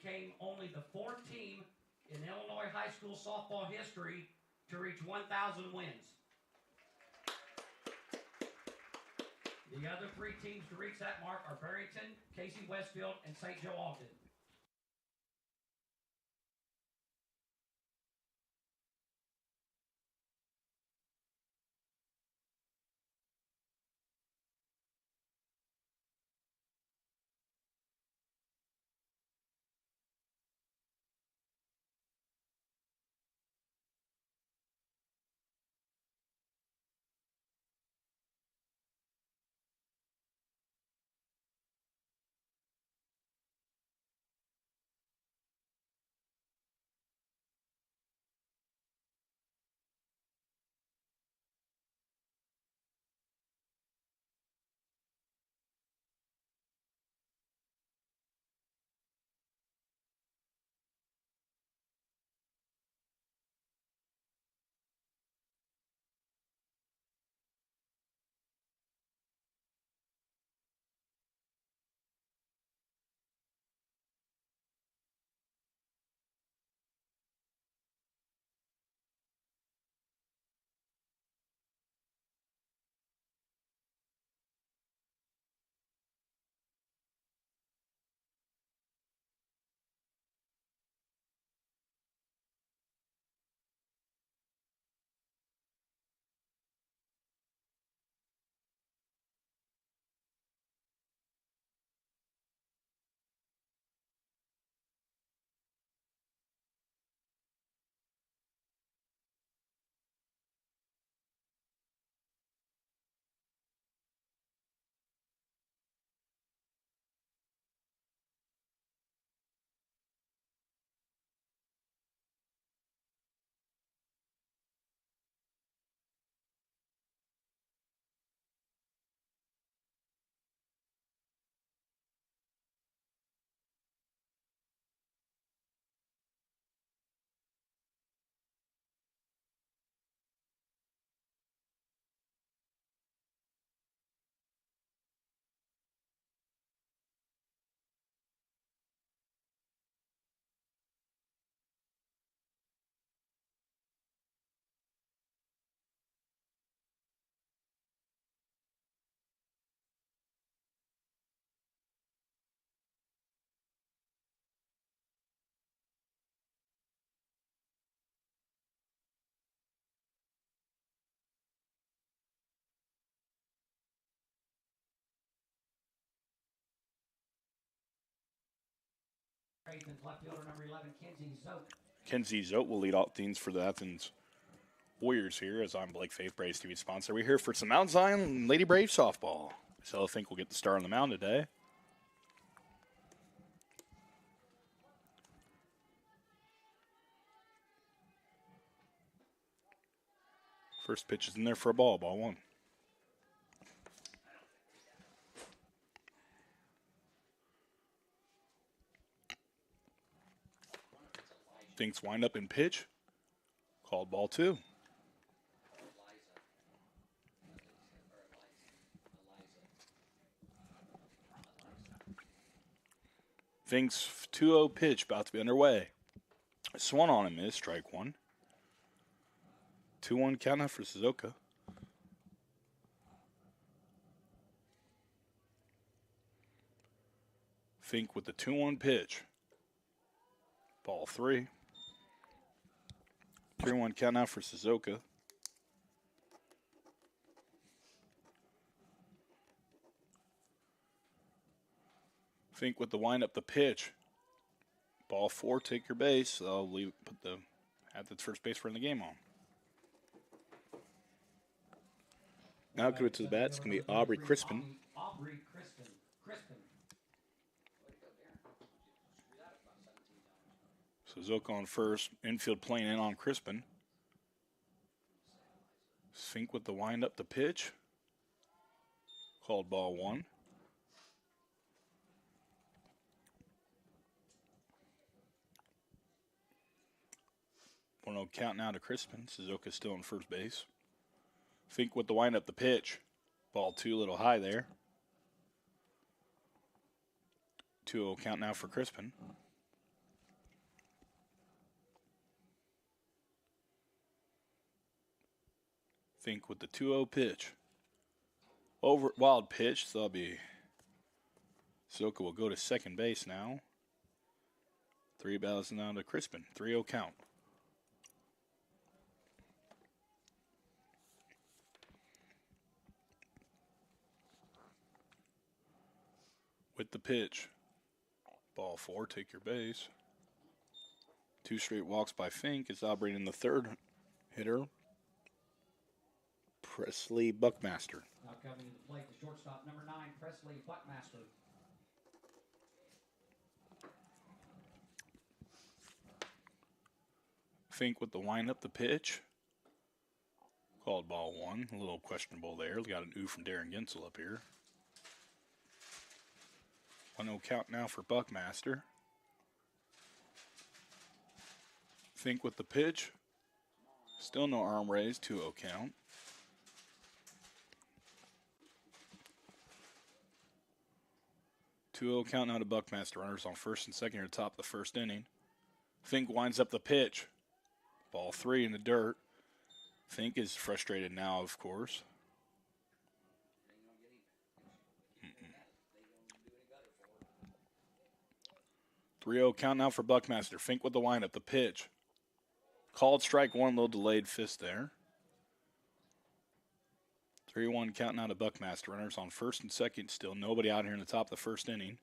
became only the fourth team in Illinois high school softball history to reach 1,000 wins. The other 3 teams to reach that mark are Barrington, Casey Westfield, and St. Joe Ogden. Athens left fielder number 11, Kenzie Zote. Kenzie Zote will lead all things for the Athens Warriors here, as I'm Blake Faith, Braves TV sponsor. We're here for some Mount Zion Lady Brave softball. So I think we'll get the star on the mound today. First pitch is in there for a ball 1. Finks wind up and pitch. Called ball 2. Finks 2-0 pitch about to be underway. Swung on and missed, strike 1. 2-1 count now for Suzuka. Fink with the 2-1 pitch. Ball 3. 3-1 count now for Suzuka. Fink with the wind up the pitch. Ball 4, take your base. I'll put the Athens first baseman in the game on. Now coming to the bat, it's going to be Aubrey Crispin. Aubrey Crispin. Suzuka on first. Infield playing in on Crispin. Fink with the wind up the pitch. Called ball 1. One count now to Crispin. Suzuka still on first base. Fink with the wind up the pitch. Ball 2, a little high there. 2-0 count now for Crispin. Fink with the 2-0 pitch. Over wild pitch, so that'll be Silka will go to second base now. 3 batters now to Crispin. 3-0 count. With the pitch. Ball 4, take your base. 2 straight walks by Fink. Is operating the third hitter. Presley Buckmaster. Now coming to the plate, the shortstop, number 9, Presley Buckmaster. Fink with the windup, the pitch. Called ball 1. A little questionable there. We got an ooh from Darren Gensel up here. 1-0 count now for Buckmaster. Fink with the pitch. Still no arm raise. 2-0 count. Two-0 count now to Buckmaster. Runners on first and second here, top of the first inning. Fink winds up the pitch. Ball 3 in the dirt. Fink is frustrated now, of course. 3-0 count now for Buckmaster. Fink with the windup, the pitch. Called strike 1, little delayed fist there. 3-1 count now to Buckmaster. Runners on first and second. Still nobody out here in the top of the first inning.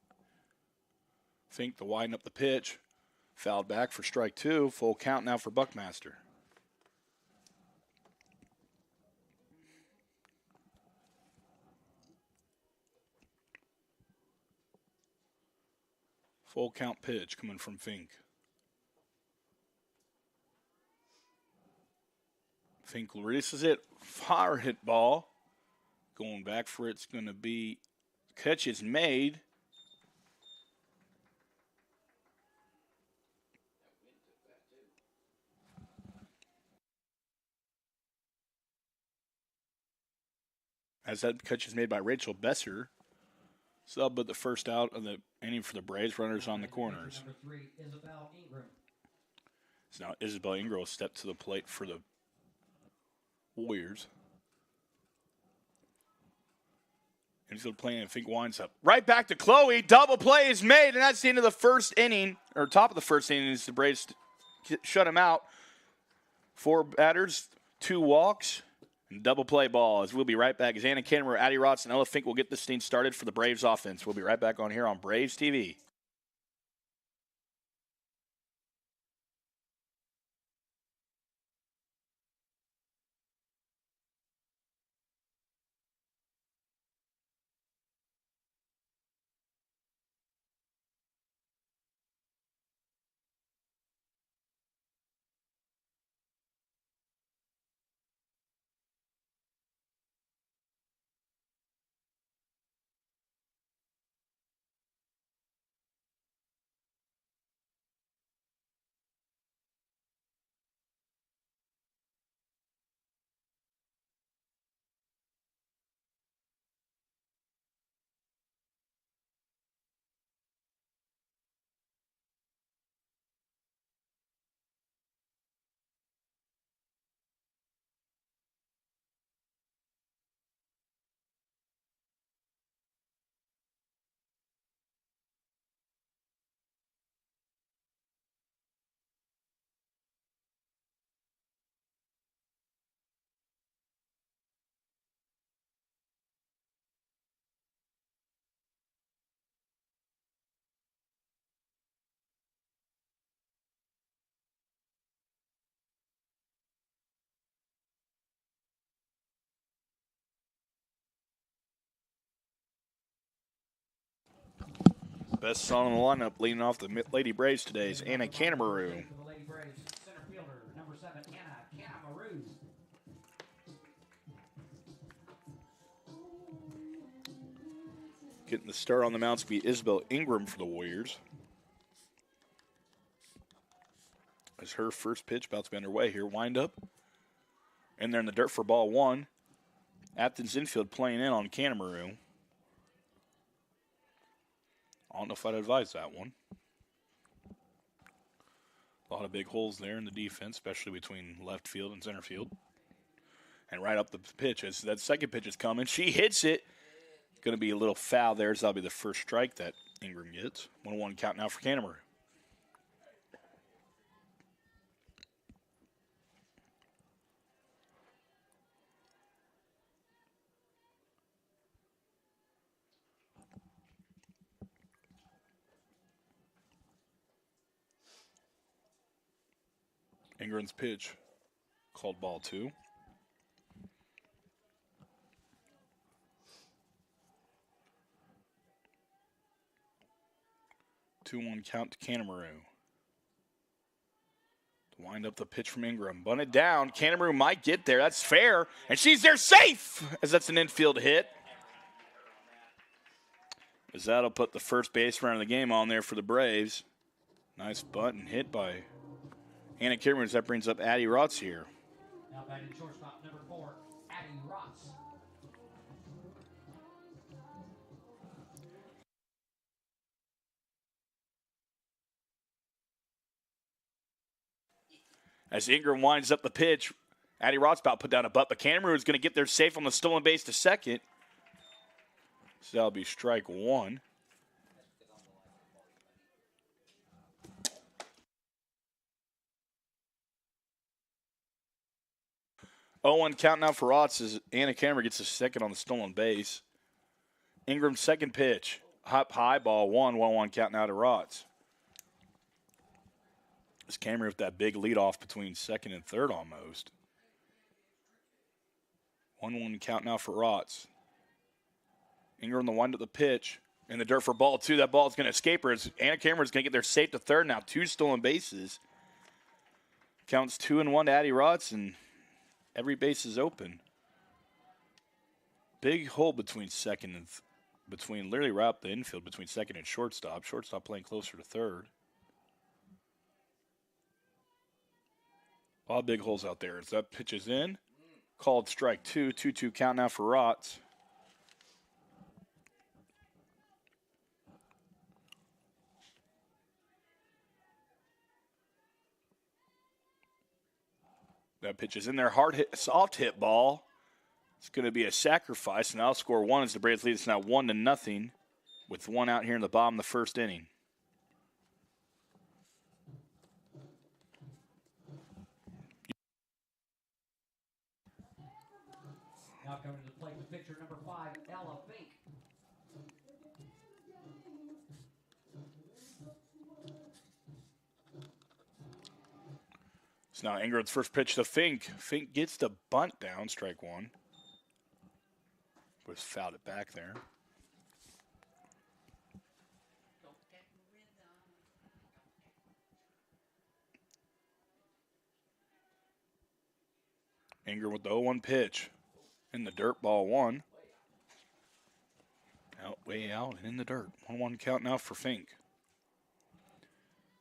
Fink to widen up the pitch. Fouled back for strike 2. Full count now for Buckmaster. Full count pitch coming from Fink. Fink releases it. Fire hit ball. Going back for it's going to be catch is made. As that catch is made by Rachel Besser. Sub but the first out of the inning for the Braves. Runners on the corners. Number 3, Isabel Ingram. So now Isabel Ingram will step to the plate for the Warriors. Infield playing and Fink winds up. Right back to Chloe. Double play is made, and that's the end of the first inning, or top of the first inning as the Braves shut him out. 4 batters, 2 walks, and double play ball. As we'll be right back. As Anna Canberra, Addie Rotz, and Ella Fink will get this thing started for the Braves offense. We'll be right back on here on Braves TV. Best song in the lineup leading off the Lady Braves today is Anna Canterbury. For the Lady Braves, center fielder, number 7, Anna Canterbury. Getting the start on the mound to be Isabel Ingram for the Warriors. As her first pitch about to be underway here. Wind up. And they're in the dirt for ball 1. Athens infield playing in on Canterbury. I don't know if I'd advise that one. A lot of big holes there in the defense, especially between left field and center field. And right up the pitch as that second pitch is coming. She hits it. Going to be a little foul there, so that'll be the first strike that Ingram gets. 1-1 count now for Canterbury. Ingram's pitch called ball 2. 2-1 count to Canterbury. To wind up the pitch from Ingram. Bunt it down. Canterbury might get there. That's fair. And she's there safe as that's an infield hit. As that'll put the first base runner of the game on there for the Braves. Nice bunt and hit by Anna Kimmerman. That brings up Addie Rotz here. Now batting shortstop number 4, Addie Rotz. As Ingram winds up the pitch, Addie Rotz about put down a butt, but Canterbury is going to get there safe on the stolen base to second. So that'll be strike 1. One count now for Rotz as Anna Canterbury gets a second on the stolen base. Ingram's second pitch, hop high, ball 1, 1-1 count now to Rotz. This Canterbury with that big lead off between second and third almost. 1-1 count now for Rotz. Ingram the wind up the pitch in the dirt for ball 2. That ball is going to escape her as Anna Cameron is going to get there safe to third now. 2 stolen bases. Counts 2-1 to Addie Rotz, and every base is open. Big hole between second and between literally right up the infield between second and shortstop. Shortstop playing closer to third. A lot of big holes out there. As that pitch is in, called strike 2. 2-2 count now for Rotz. That pitch is in there. Hard hit, soft hit ball. It's going to be a sacrifice, and I'll score 1 as the Braves lead. It's now 1-0 with 1 out here in the bottom of the first inning. Now coming to the plate with pitcher number 5, Ella Fink. So now Ingram's first pitch to Fink. Fink gets the bunt down, strike 1. Was fouled it back there. Ingram with the 0-1 pitch. In the dirt, ball 1. Way out and in the dirt. 1-1 count now for Fink.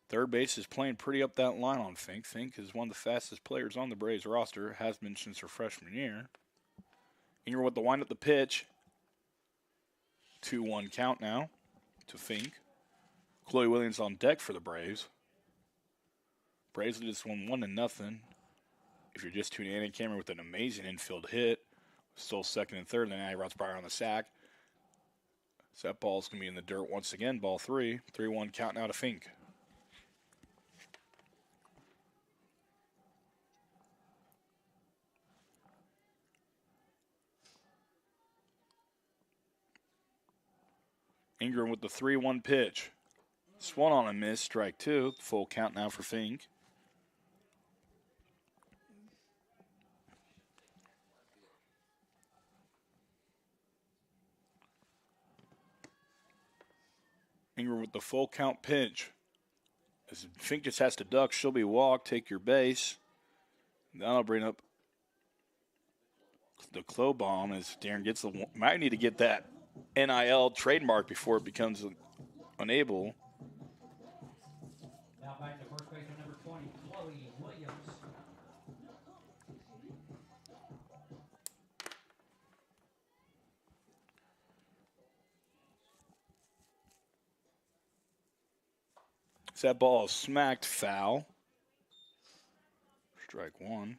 Third base is playing pretty up that line on Fink. Fink is one of the fastest players on the Braves roster. Has been since her freshman year. Ingram with the wind up the pitch. 2-1 count now to Fink. Chloe Williams on deck for the Braves. Braves lead this one 1-0. If you're just tuning in, Cameron with an amazing infield hit. Still second and third, and then Addie Rotz on the sack. So that ball's going to be in the dirt once again, ball 3. 3-1 count now to Fink. Ingram with the 3-1 pitch. Swung on a miss, strike 2. Full count now for Fink. Ingram with the full count pitch. As Fink just has to duck, she'll be walked. Take your base. That'll bring up the Clo bomb as Darren gets the. Might need to get that NIL trademark before it becomes unable. Now back to first baseman number 20, Chloe Williams. So that ball is smacked foul. Strike 1.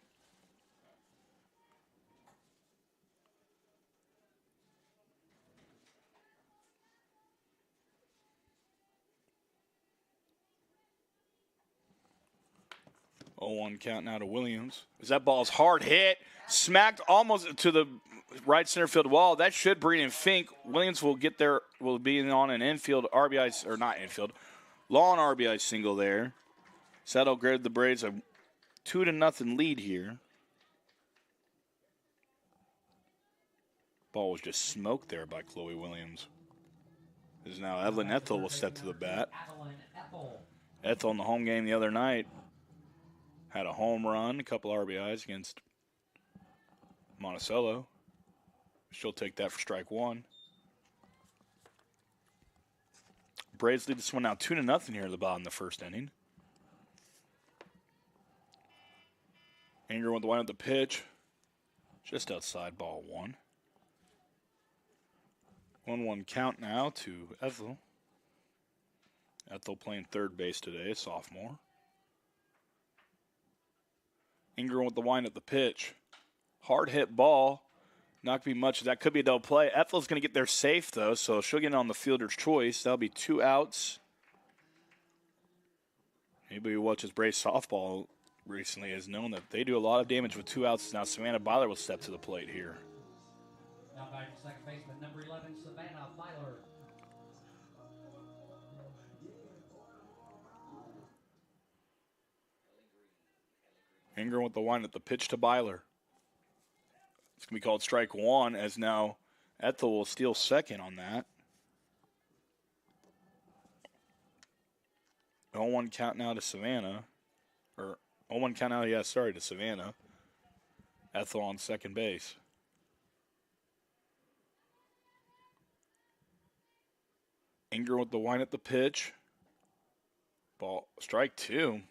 0-1 count now to Williams. As that ball's hard hit, smacked almost to the right center field wall. That should bring in Fink. Williams will get there, will be on an infield RBI, or not infield, lawn RBI single there. So that'll grade the Braves a 2-0 lead here. Ball was just smoked there by Chloe Williams. As now Evelyn Ethel will step to the bat. Ethel in the home game the other night had a home run, a couple RBIs against Monticello. She'll take that for strike one. Braves lead this one now 2-0 here at the bottom of the first inning. Ingram with the line at the pitch. Just outside, ball one. 1-1 count now to Ethel. Ethel playing third base today, sophomore. Ingram with the wind at the pitch. Hard hit ball. Not going to be much. That could be a double play. Ethel's going to get there safe, though, so she'll get on the fielder's choice. That'll be 2 outs. Anybody who watches Braves softball recently has known that they do a lot of damage with 2 outs. Now Savannah Byler will step to the plate here. Now back to second baseman, number 11, Savannah Byler. Ingram with the wind at the pitch to Byler. It's going to be called strike one, as now Ethel will steal second on that. 0-1 count now to Savannah. Or 0-1 count now, to Savannah. Ethel on second base. Ingram with the wind at the pitch. Ball, strike two.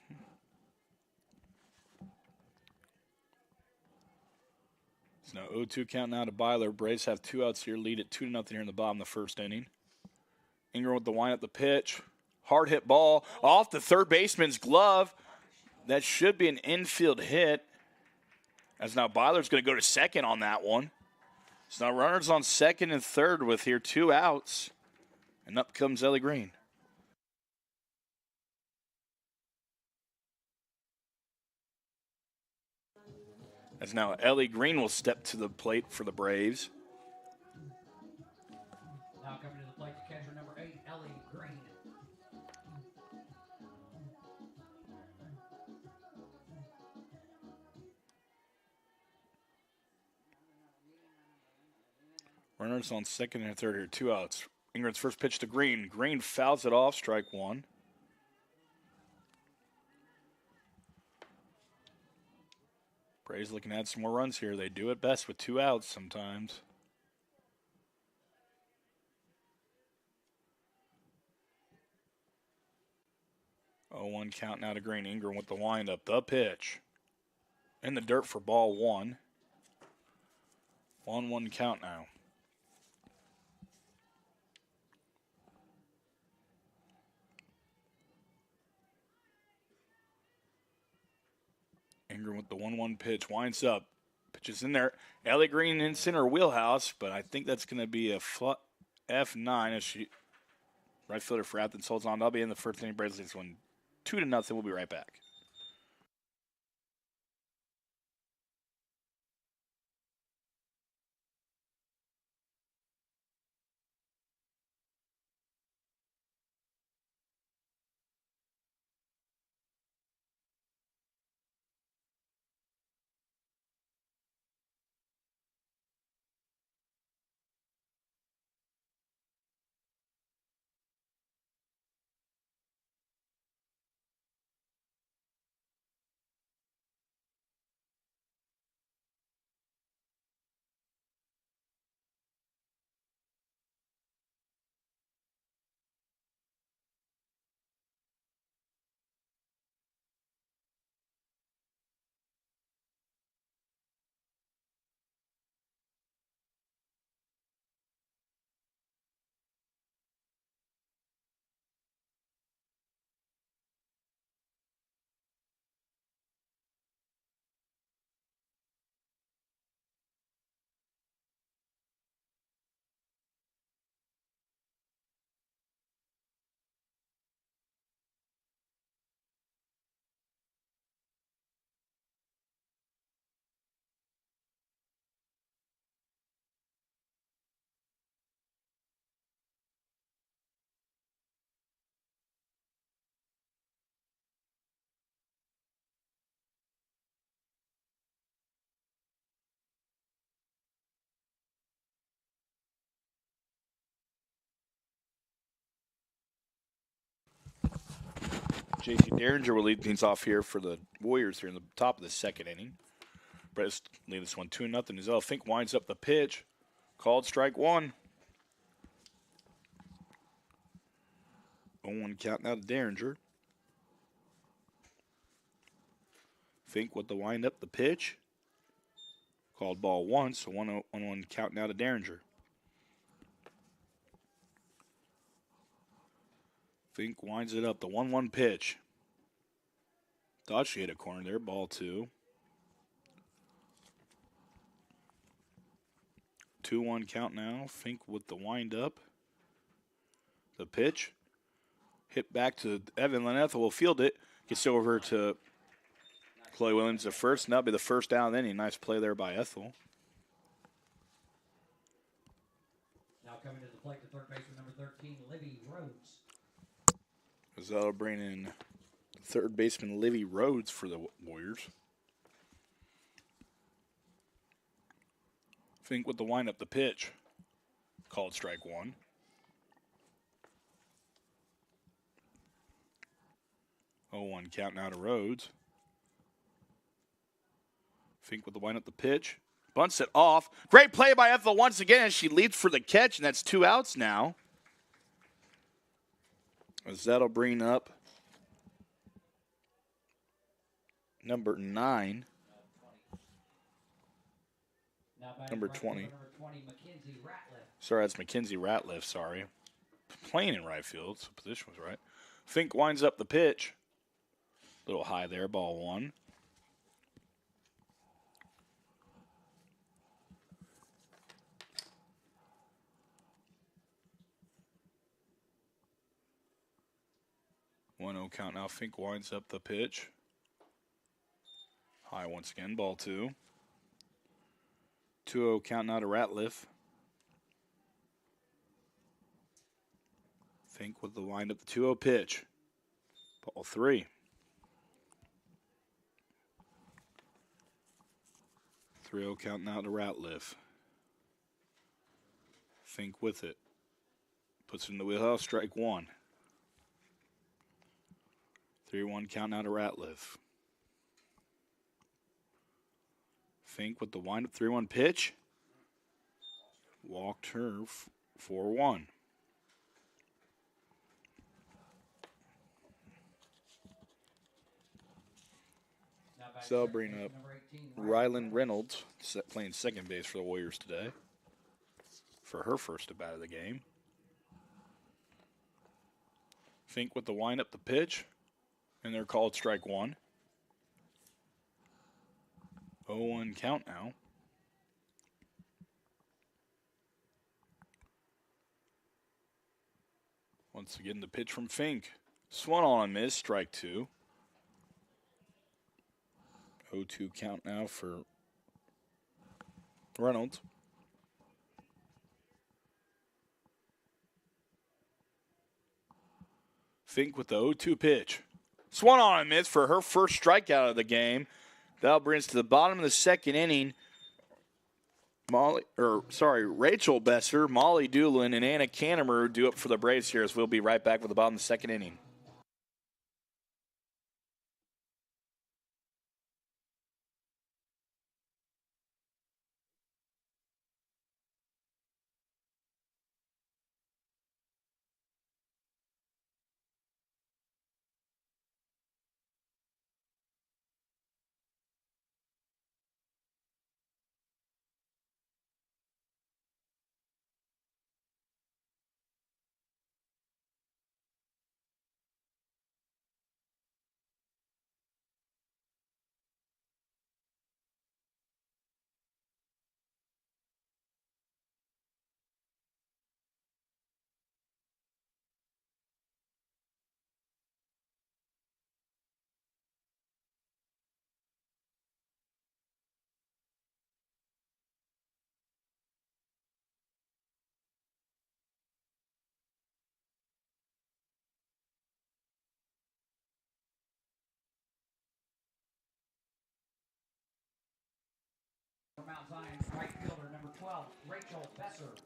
It's now 0-2 count now to Byler. Braves have 2 outs here, lead at 2-0 here in the bottom of the first inning. Ingram with the wind at the pitch. Hard hit ball off the third baseman's glove. That should be an infield hit. As now Byler's going to go to second on that one. So now runners on second and third with here 2 outs. And up comes Ellie Green. As now Ellie Green will step to the plate for the Braves. Now coming to the plate, the catcher number 8, Ellie Green. Runners on second and third here, 2 outs. Ingram's first pitch to Green. Green fouls it off, strike one. Braves looking to add some more runs here. They do it best with 2 outs sometimes. Oh, 1 count now to Green. Ingram with the windup. The pitch. In the dirt for ball one. 1-1 count now. Ingram with the 1-1 pitch, winds up, pitches in there. Ellie Green in center wheelhouse, but I think that's going to be a F9 as she, right fielder for Athens, holds on. That'll be in the first inning. Braves leads one 2-0. We'll be right back. J.C. Derringer will lead things off here for the Warriors here in the top of the second inning. Brett's leading this one 2-0. As Fink winds up the pitch. Called strike one. 0-1 count now to Derringer. Fink with the wind up the pitch. Called ball one, so 1-1 count now to Derringer. Fink winds it up, the 1-1 pitch. Thought she hit a corner there, ball two. 2-1 count now. Fink with the wind up. The pitch. Hit back to Evan Lanetha will field it. Gets over to Chloe Williams at first, and that'll be the first down of the inning. Nice play there by Ethel. Now coming to the plate, the third baseman, number 13, Livy Rhodes. As that'll bring in third baseman Livy Rhodes for the Warriors. Fink with the wind up the pitch. Called strike one. Oh, 1 count now to Rhodes. Fink with the wind up the pitch. Bunts it off. Great play by Ethel once again as she leaps for the catch, and that's 2 outs now. As that'll bring up number 9. Number 20. Sorry, that's Mackenzie Ratliff, sorry. Playing in right field, so position was right. Fink winds up the pitch. A little high there, ball one. One-0 count now. Fink winds up the pitch. High once again, ball two. 2-0 count now to Ratliff. Fink with the wind up the 2-0 pitch. Ball three. 3-0 count now to Ratliff. Fink with it. Puts it in the wheelhouse, strike one. 3-1 count now to Ratliff. Fink with the wind-up 3-1 pitch. Walked her 4-1. So I'll bring up Rylan Reynolds, playing second base for the Warriors today, for her first at-bat of the game. Fink with the wind-up the pitch, and they're called strike one. 0-1 count now. Once again, the pitch from Fink. Swung on and missed, strike two. 0-2 count now for Reynolds. Fink with the 0-2 pitch. Swung on and missed for her first strikeout of the game. That'll bring us to the bottom of the second inning. Rachel Besser, Molly Doolin, and Anna Cannemer due up for the Braves here as we'll be right back with the bottom of the second inning.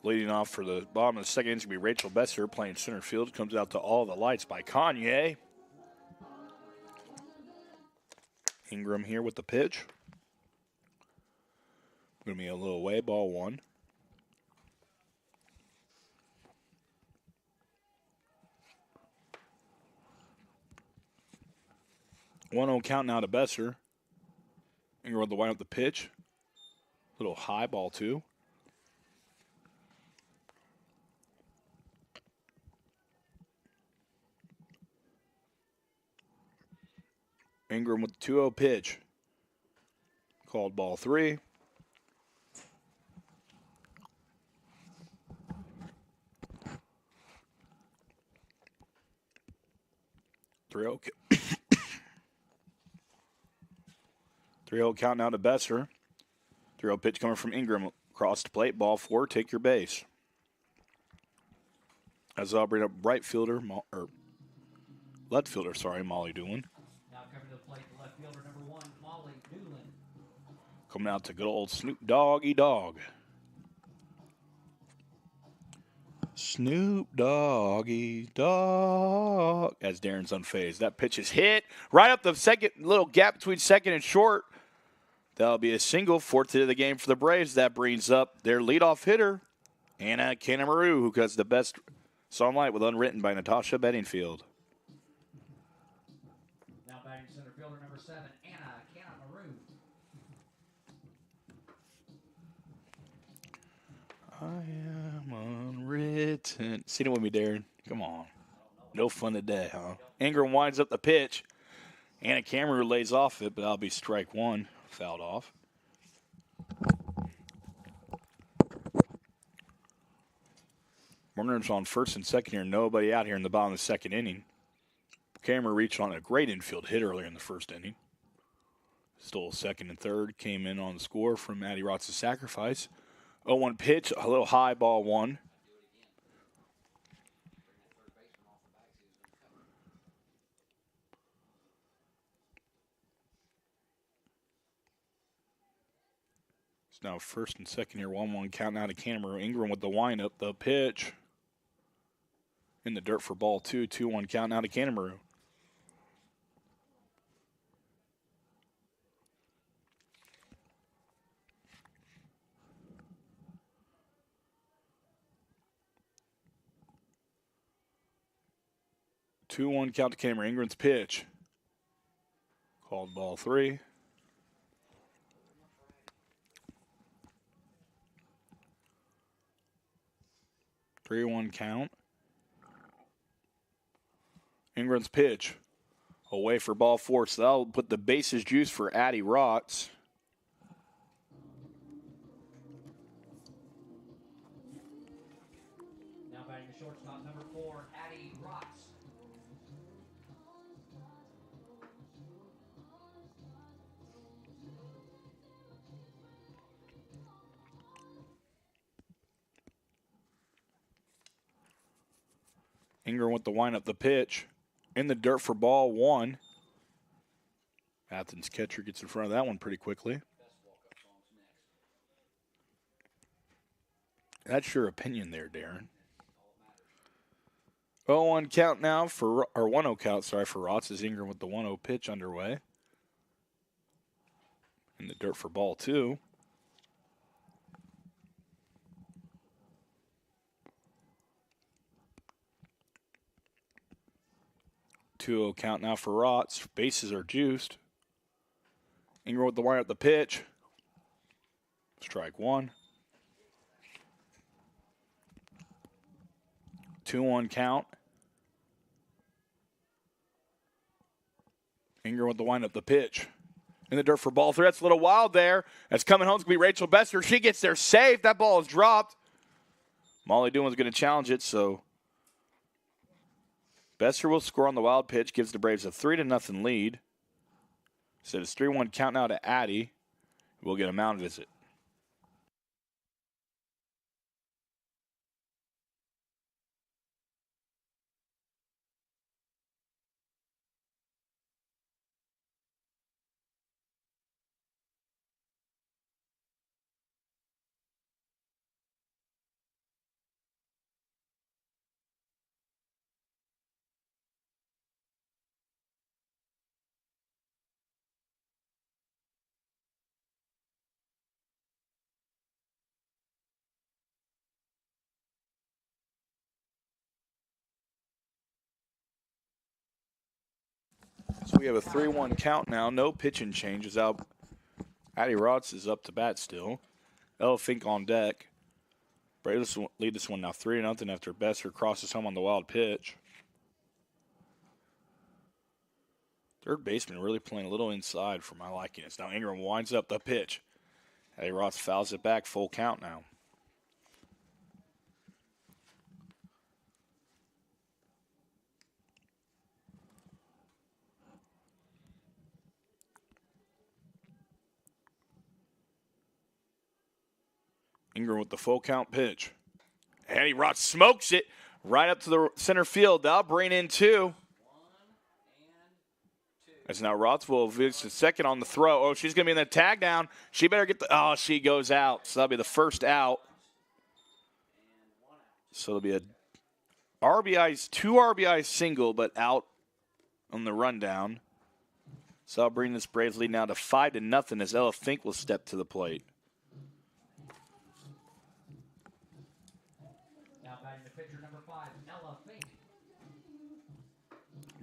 Leading off for the bottom of the second inning is going to be Rachel Besser playing center field. Comes out to All the Lights by Kanye. Ingram here with the pitch. Going to be a little away, ball 1. One 0 count now to Besser. Ingram with the wind up the pitch. Little high, ball 2. Ingram with the 2-0 pitch. Called ball 3. Okay. 3-0 count now to Besser. 3-0 pitch coming from Ingram. Across the plate, ball 4, take your base. As I'll bring up right fielder, or left fielder, sorry, Molly Doolin. Now coming to the plate, the left fielder, number 1, Molly Doolin. Coming out to good old Snoop Doggy Dog. Snoop Doggy Dog. As Darren's unfazed. That pitch is hit right up the second, little gap between second and short. That'll be a single, 4th hit of the game for the Braves. That brings up their leadoff hitter, Anna Kanemaru, who has the best song light with Unwritten by Natasha Bedingfield. Now batting center fielder, number 7, Anna Kanemaru. I am unwritten. Seen it with me, Darren. Come on. No fun today, huh? Ingram winds up the pitch. Anna Kanemaru lays off it, but that'll be strike 1. Fouled off. Runners on first and second here. Nobody out here in the bottom of the second inning. Kanemaru reached on a great infield hit earlier in the first inning. Stole second and third. Came in on the score from Maddie Rotz's sacrifice. 0-1 pitch. A little high, ball 1. It's now first and second here. 1-1 count now to Kanemaru. Ingram with the windup. The pitch. In the dirt for ball 2. 2-1 count now to Kanemaru. Two one count to Kanemaru. Ingram's pitch. Called ball 3. Three one count. Ingram's pitch. Away for ball 4. So that'll put the bases juice for Addie Rotz. Now batting the shortstop, number 4, Addie Rotz. Ingram with the wind up the pitch. In the dirt for ball 1. Athens catcher gets in front of that one pretty quickly. That's your opinion there, Darren. 0-1 count now for, or 1-0 count, sorry, for Rotz as Ingram with the 1-0 pitch underway. In the dirt for ball 2. Two count now for Rotz. Bases are juiced. Ingram with the wire at the pitch. Strike 1. 2-1 count. Ingram with the wind up the pitch. In the dirt for ball 3. That's a little wild there. That's coming home. It's going to be Rachel Besser. She gets there safe. That ball is dropped. Molly Doolin's going to challenge it, so Besser will score on the wild pitch, gives the Braves a 3-0 lead. So it's 3-1 count now to Addie. We'll get a mound visit. we have a 3-1 count now. No pitching changes out. Addie Rotz is up to bat still. Ella Fink on deck. Braves lead this one now 3-0 after Besser crosses home on the wild pitch. Third baseman really playing a little inside for my liking. It's now Ingram winds up the pitch. Addie Rotz fouls it back. Full count now. Ingram with the full count pitch. Addie Rotz smokes it right up to the center field. That'll bring in 2. As now Rotz will advance to second on the throw. Oh, she's going to be in the tag down. She better get the – oh, she goes out. So that'll be the first out. So it'll be a RBI, 2 RBI single, but out on the rundown. So I'll bring this Braves lead now to 5-0 as Ella Fink will step to the plate. Now batting the pitcher number 5, Ella Fink.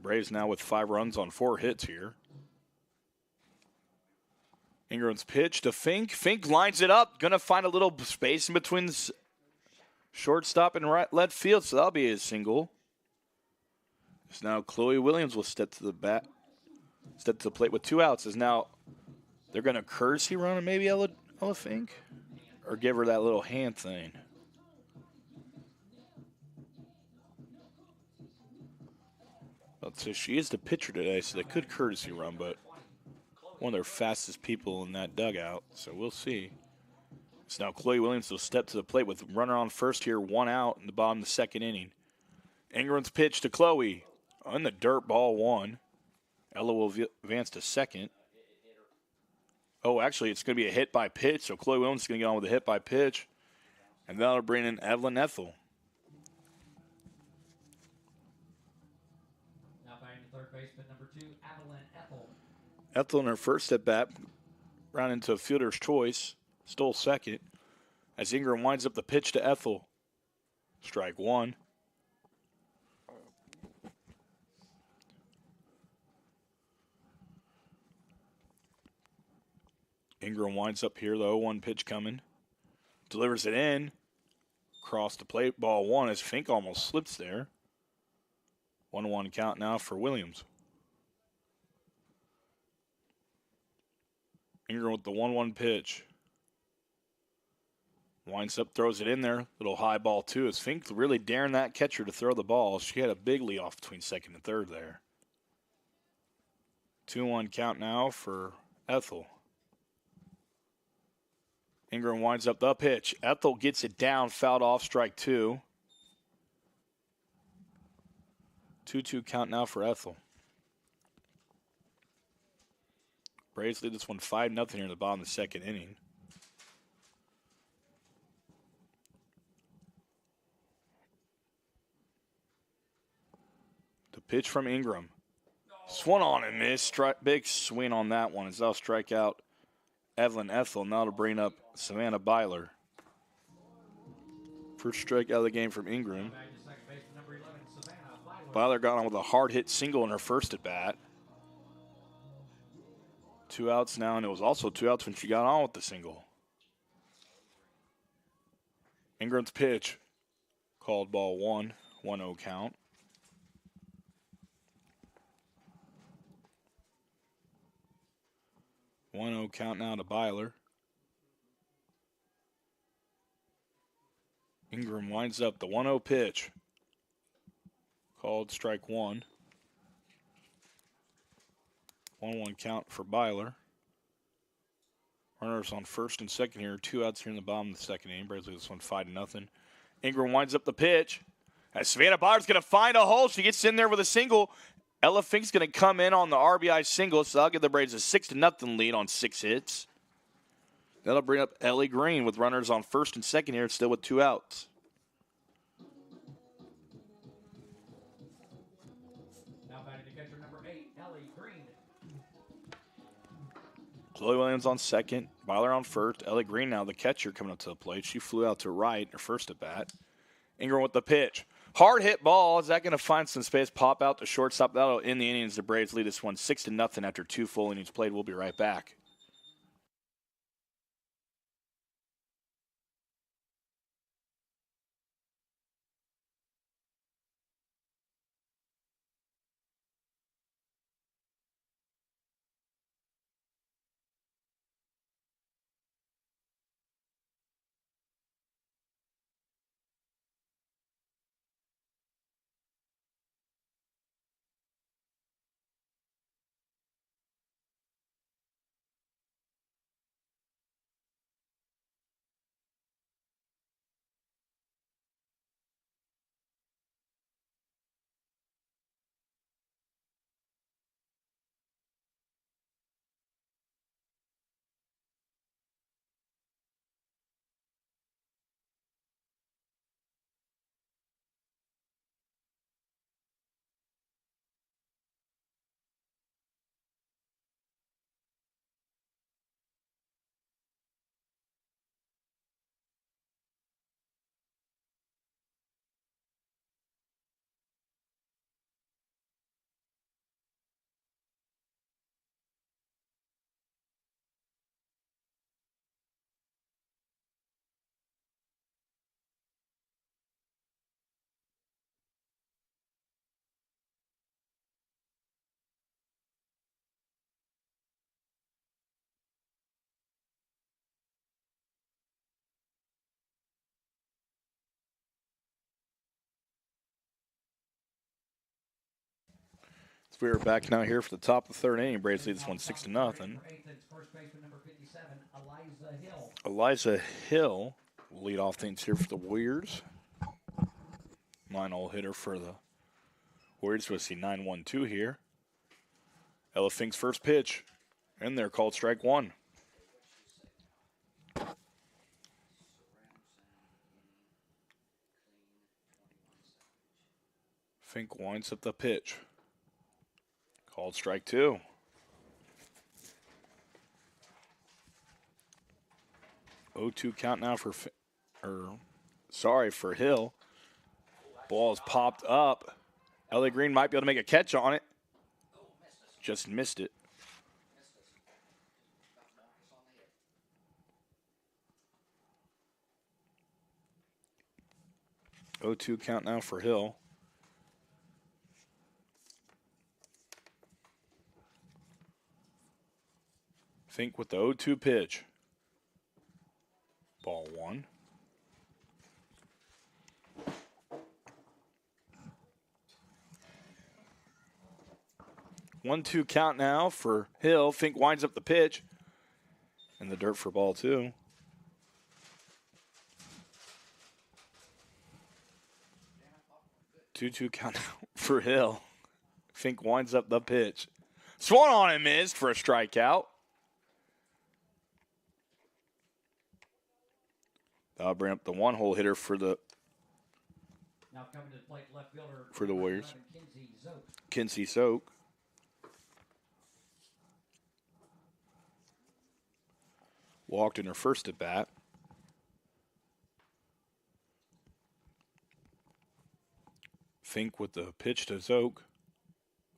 Braves now with 5 runs on 4 hits here. Ingram's pitch to Fink. Fink lines it up. Going to find a little space in between the shortstop and left field, so that'll be a single. So now Chloe Williams will step to the plate with 2 outs. As now they're going to courtesy run and maybe Ella Fink, or give her that little hand thing. So she is the pitcher today, so they could courtesy run, but one of their fastest people in that dugout, so we'll see. So now Chloe Williams will step to the plate with runner on first here, 1 out in the bottom of the 2nd inning. Ingram's pitch to Chloe on the dirt, ball 1. Ella will advance to second. Oh, actually, it's going to be a hit by pitch, so Chloe Williams is going to get on with a hit by pitch, and that'll bring in Evelyn Ethel. Third baseman number 2, Evelyn Ethel. Ethel in her first at bat, round into a fielder's choice, stole second. As Ingram winds up the pitch to Ethel. Strike 1. Ingram winds up here, the 0-1 pitch coming. Delivers it in. Across the plate, ball 1 as Fink almost slips there. 1-1 count now for Williams. Ingram with the 1-1 pitch. Winds up, throws it in there. Little high ball, too, as Fink really daring that catcher to throw the ball. She had a big lead off between second and third there. 2-1 count now for Ethel. Ingram winds up the pitch. Ethel gets it down, fouled off, strike 2. 2-2 count now for Ethel. Braves lead this one 5-0 here in the bottom of the 2nd inning. The pitch from Ingram. Swung on and missed. Big swing on that one as they'll strike out Evelyn Ethel. Now to bring up Savannah Byler. First strikeout of the game from Ingram. Byler got on with a hard hit single in her first at bat. 2 outs now, and it was also 2 outs when she got on with the single. Ingram's pitch. Called ball 1, 1-0 count. One 0 count now to Byler. Ingram winds up the 1-0 pitch. Called strike 1. 1-1 count for Byler. Runners on first and second here. 2 outs here in the bottom of the 2nd inning. Braves lead this one 5-0. Ingram winds up the pitch. As Savannah Byler's going to find a hole. She gets in there with a single. Ella Fink's going to come in on the RBI single, so that'll give the Braves a 6-0 lead on 6 hits. That'll bring up Ellie Green with runners on first and second here, still with 2 outs. Now batting to catcher number 8, Ellie Green. Chloe Williams on second, Byler on first. Ellie Green now the catcher coming up to the plate. She flew out to right in her first at bat. Ingram with the pitch. Hard hit ball. Is that going to find some space? Pop out to shortstop. That'll end the innings. The Braves lead this one 6-0 after 2 full innings played. We'll be right back. So we're back now here for the top of the third inning. Braves lead this one 6-0. Eliza Hill will lead off things here for the Warriors. 9-hole hitter for the Warriors. We'll see 9-1-2 here. Ella Fink's first pitch. And they're called strike one. Fink winds up the pitch. Called strike two. Oh, 2 count now for Hill. Ball is popped up. Ellie Green might be able to make a catch on it. Just missed it. Oh, 2 count now for Hill. Fink with the 0-2 pitch. Ball one. One, 2 count now for Hill. Fink winds up the pitch. In the dirt for ball two. Two count now for Hill. Fink winds up the pitch. Swung on and missed for a strikeout. That'll bring up the 1-hole hitter for the now coming to the plate, left fielder for the Warriors. Kinsey Soak. Walked in her first at bat. Fink with the pitch to Zoke.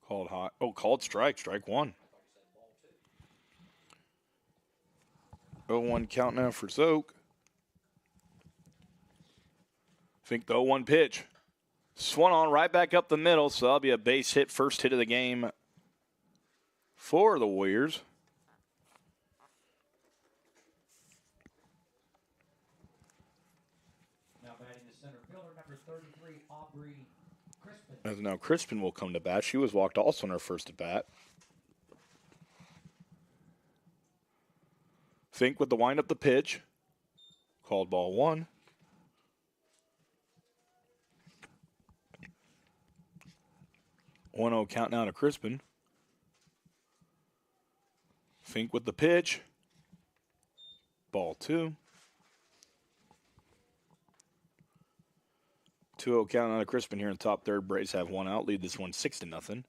Called hot. Oh, called strike. Strike one. 0-1 count now for Zoke. Fink the 0-1 pitch. Swung on right back up the middle, so that'll be a base hit, first hit of the game for the Warriors. Now batting the center fielder, number 33, Aubrey Crispin. As now Crispin will come to bat. She was walked also on her first at bat. Fink with the wind up the pitch. Called ball one. One 0 count now to Crispin. Fink with the pitch. Ball two. 2-0 count out of Crispin here in the top third. Braves have one out. Lead this one 6-0.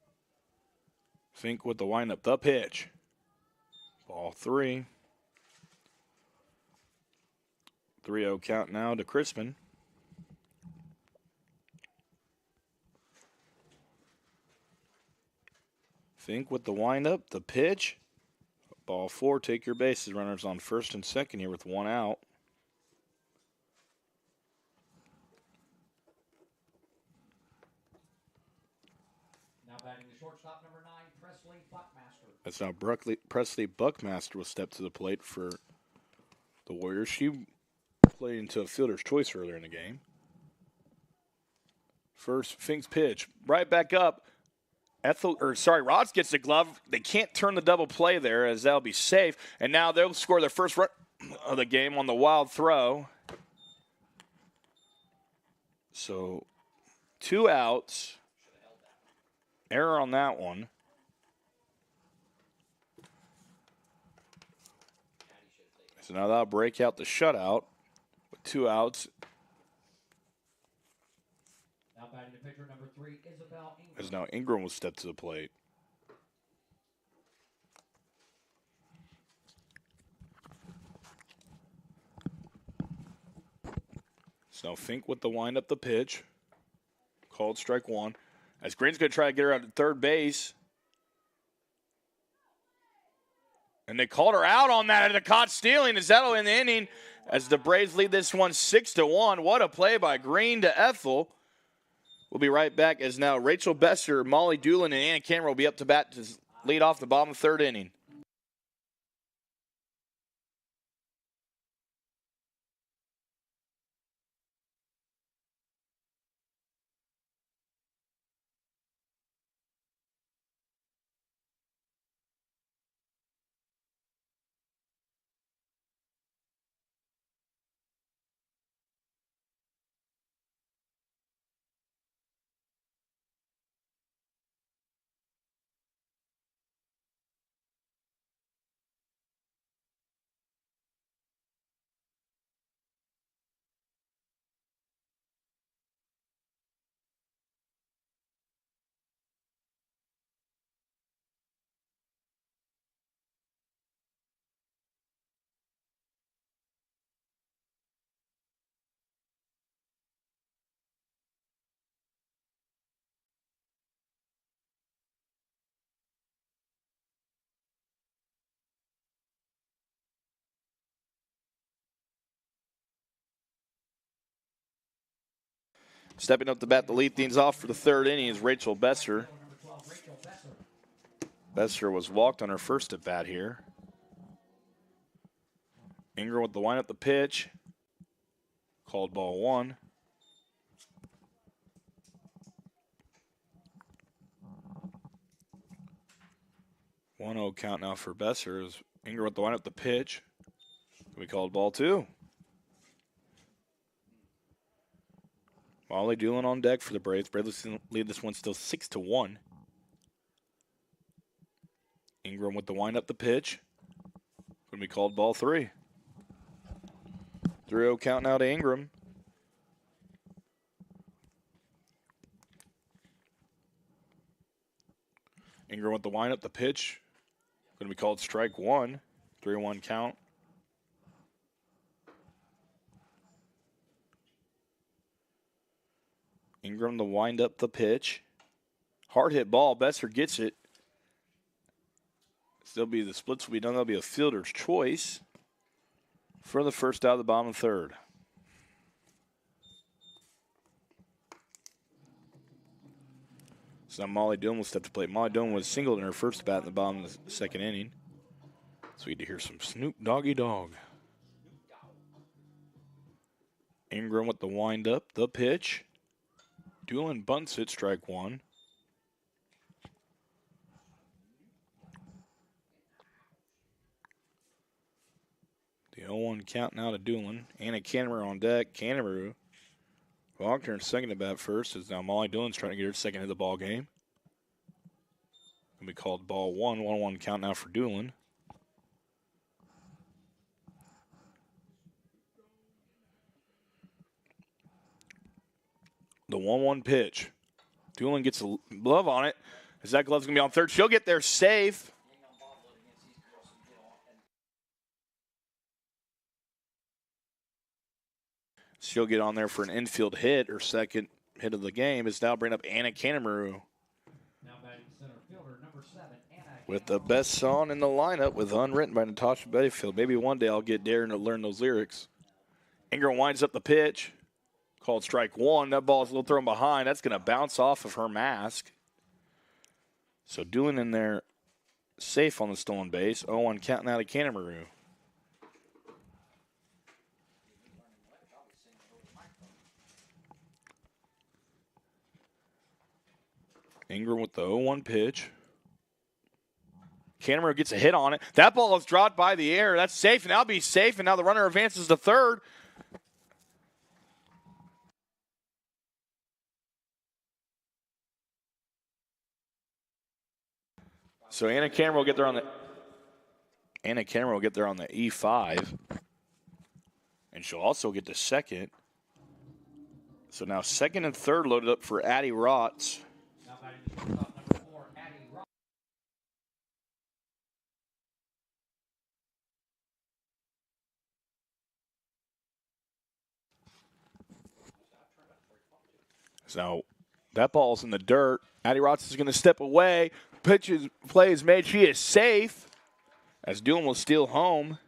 Fink with the wind up the pitch. Ball three. 3-0 count now to Crispin. Fink with the windup, the pitch. Ball 4, take your bases. Runners on first and second here with one out. Now batting the shortstop, number 9, Presley Buckmaster. That's now Presley Buckmaster will step to the plate for the Warriors. She played into a fielder's choice earlier in the game. First, Fink's pitch. Right back up. Rods gets the glove. They can't turn the double play there as that'll be safe. And now they'll score their first run of the game on the wild throw. So 2 outs. Error on that one. So now that'll break out the shutout with 2 outs. Now batting the pitcher, number 3, Isabel Ingram. As now Ingram will step to the plate. So Fink with the windup, the pitch. Called strike 1. As Green's going to try to get her out at third base. And they called her out on that, and the caught stealing. Is that'll end the inning as the Braves lead this one 6-1. What a play by Green to Ethel. We'll be right back as now Rachel Besser, Molly Doolin, and Anna Cameron will be up to bat to lead off the bottom of the 3rd inning. Stepping up to bat to lead things off for the 3rd inning is Rachel Besser. Besser was walked on her first at bat here. Ingram with the windup, the pitch. Called ball 1. One 0 count now for Besser. As Ingram with the windup, the pitch. We called ball 2. Molly Doolin on deck for the Braves. Braves lead this one still 6-1. Ingram with the windup, the pitch. Going to be called ball 3. 3-0 count now to Ingram. Ingram with the windup, the pitch. Going to be called strike 1. 3-1 count. Ingram the wind up, the pitch. Hard hit ball. Besser gets it. Still be the splits will be done. That'll be a fielder's choice for the first out of the bottom of 3rd. So now Molly Dillon will step to plate. Molly Dillon was singled in her first bat in the bottom of the 2nd inning. So we get to hear some Snoop Doggy Dog. Ingram with the wind up, the pitch. Doolin bunts it, strike 1. The 0-1 count now to Doolin. Anna Canterbury on deck. Canterbury walked her in second at bat first as now Molly Doolin's trying to get her second hit of the ball game. Going to be called ball 1. 1-1 count now for Doolin. The 1-1 pitch. Doolin gets a glove on it. As that glove's going to be on third. She'll get there safe. She'll get on there for an infield hit. Her second hit of the game is now bringing up Anna Canterbury. Now batting center fielder, number 7, With the best song in the lineup with Unwritten by Natasha Bedingfield. Maybe one day I'll get Darren to learn those lyrics. Ingram winds up the pitch. Called strike one. That ball is a little thrown behind. That's going to bounce off of her mask. So Doolin in there safe on the stolen base. 0-1 counting out of Canterbury. Ingram with the 0-1 pitch. Canterbury gets a hit on it. That ball is dropped by the air. That's safe, and that'll be safe. And now the runner advances to third. So Anna Canterbury will get there on the E5. And she'll also get to second. So now second and third loaded up for Addie Rotz. So that ball's in the dirt. Addie Rotz is going to step away. Play is made. She is safe as Doolin will steal home.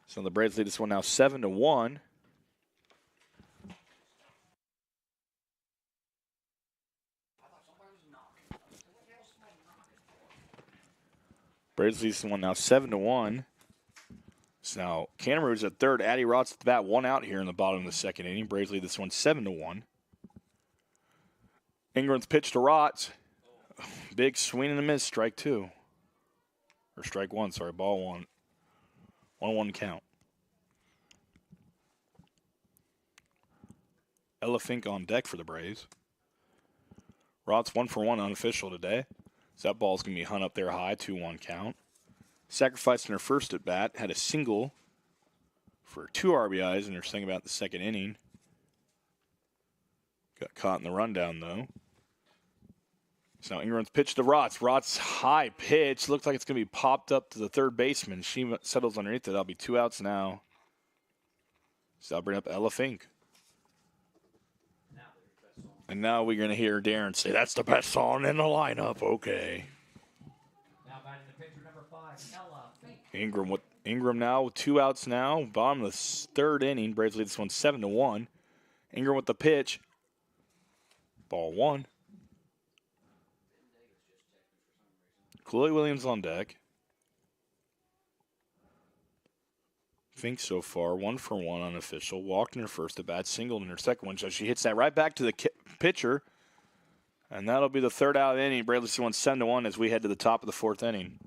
So the Braves lead this one now 7-1. Braves lead this one now 7-1. So now Canterbury's at third. Addie Rotz at the bat, one out here in the bottom of the second inning. Braves lead this one 7-1. Ingram's pitch to Rotz. Big swing and a miss, strike two. Or strike one, sorry, ball one. 1-1 count. Ella Fink on deck for the Braves. Rotz 1 for 1 unofficial today. So that ball's going to be hung up there high, 2-1 count. Sacrificed in her first at bat, had a single for 2 RBIs in her second bat in the second inning. Got caught in the rundown, though. So now Ingram's pitch to Rotz. Rotz high pitch. Looks like it's going to be popped up to the third baseman. She settles underneath it. That'll be 2 outs now. So I'll bring up Ella Fink. And now we're going to hear Darren say, that's the best song in the lineup. Okay. Now batting the pitcher number 5, Ella Fink. Ingram now with 2 outs now. Bottom of the third inning. Braves lead this one 7-1. Ingram with the pitch. Ball 1. Chloe Williams on deck. Fink so far 1 for 1 unofficial. Walked in her first at bat, singled in her second one. So she hits that right back to the pitcher. And that'll be the third out of the inning. Braves won 7-1 as we head to the top of the fourth inning.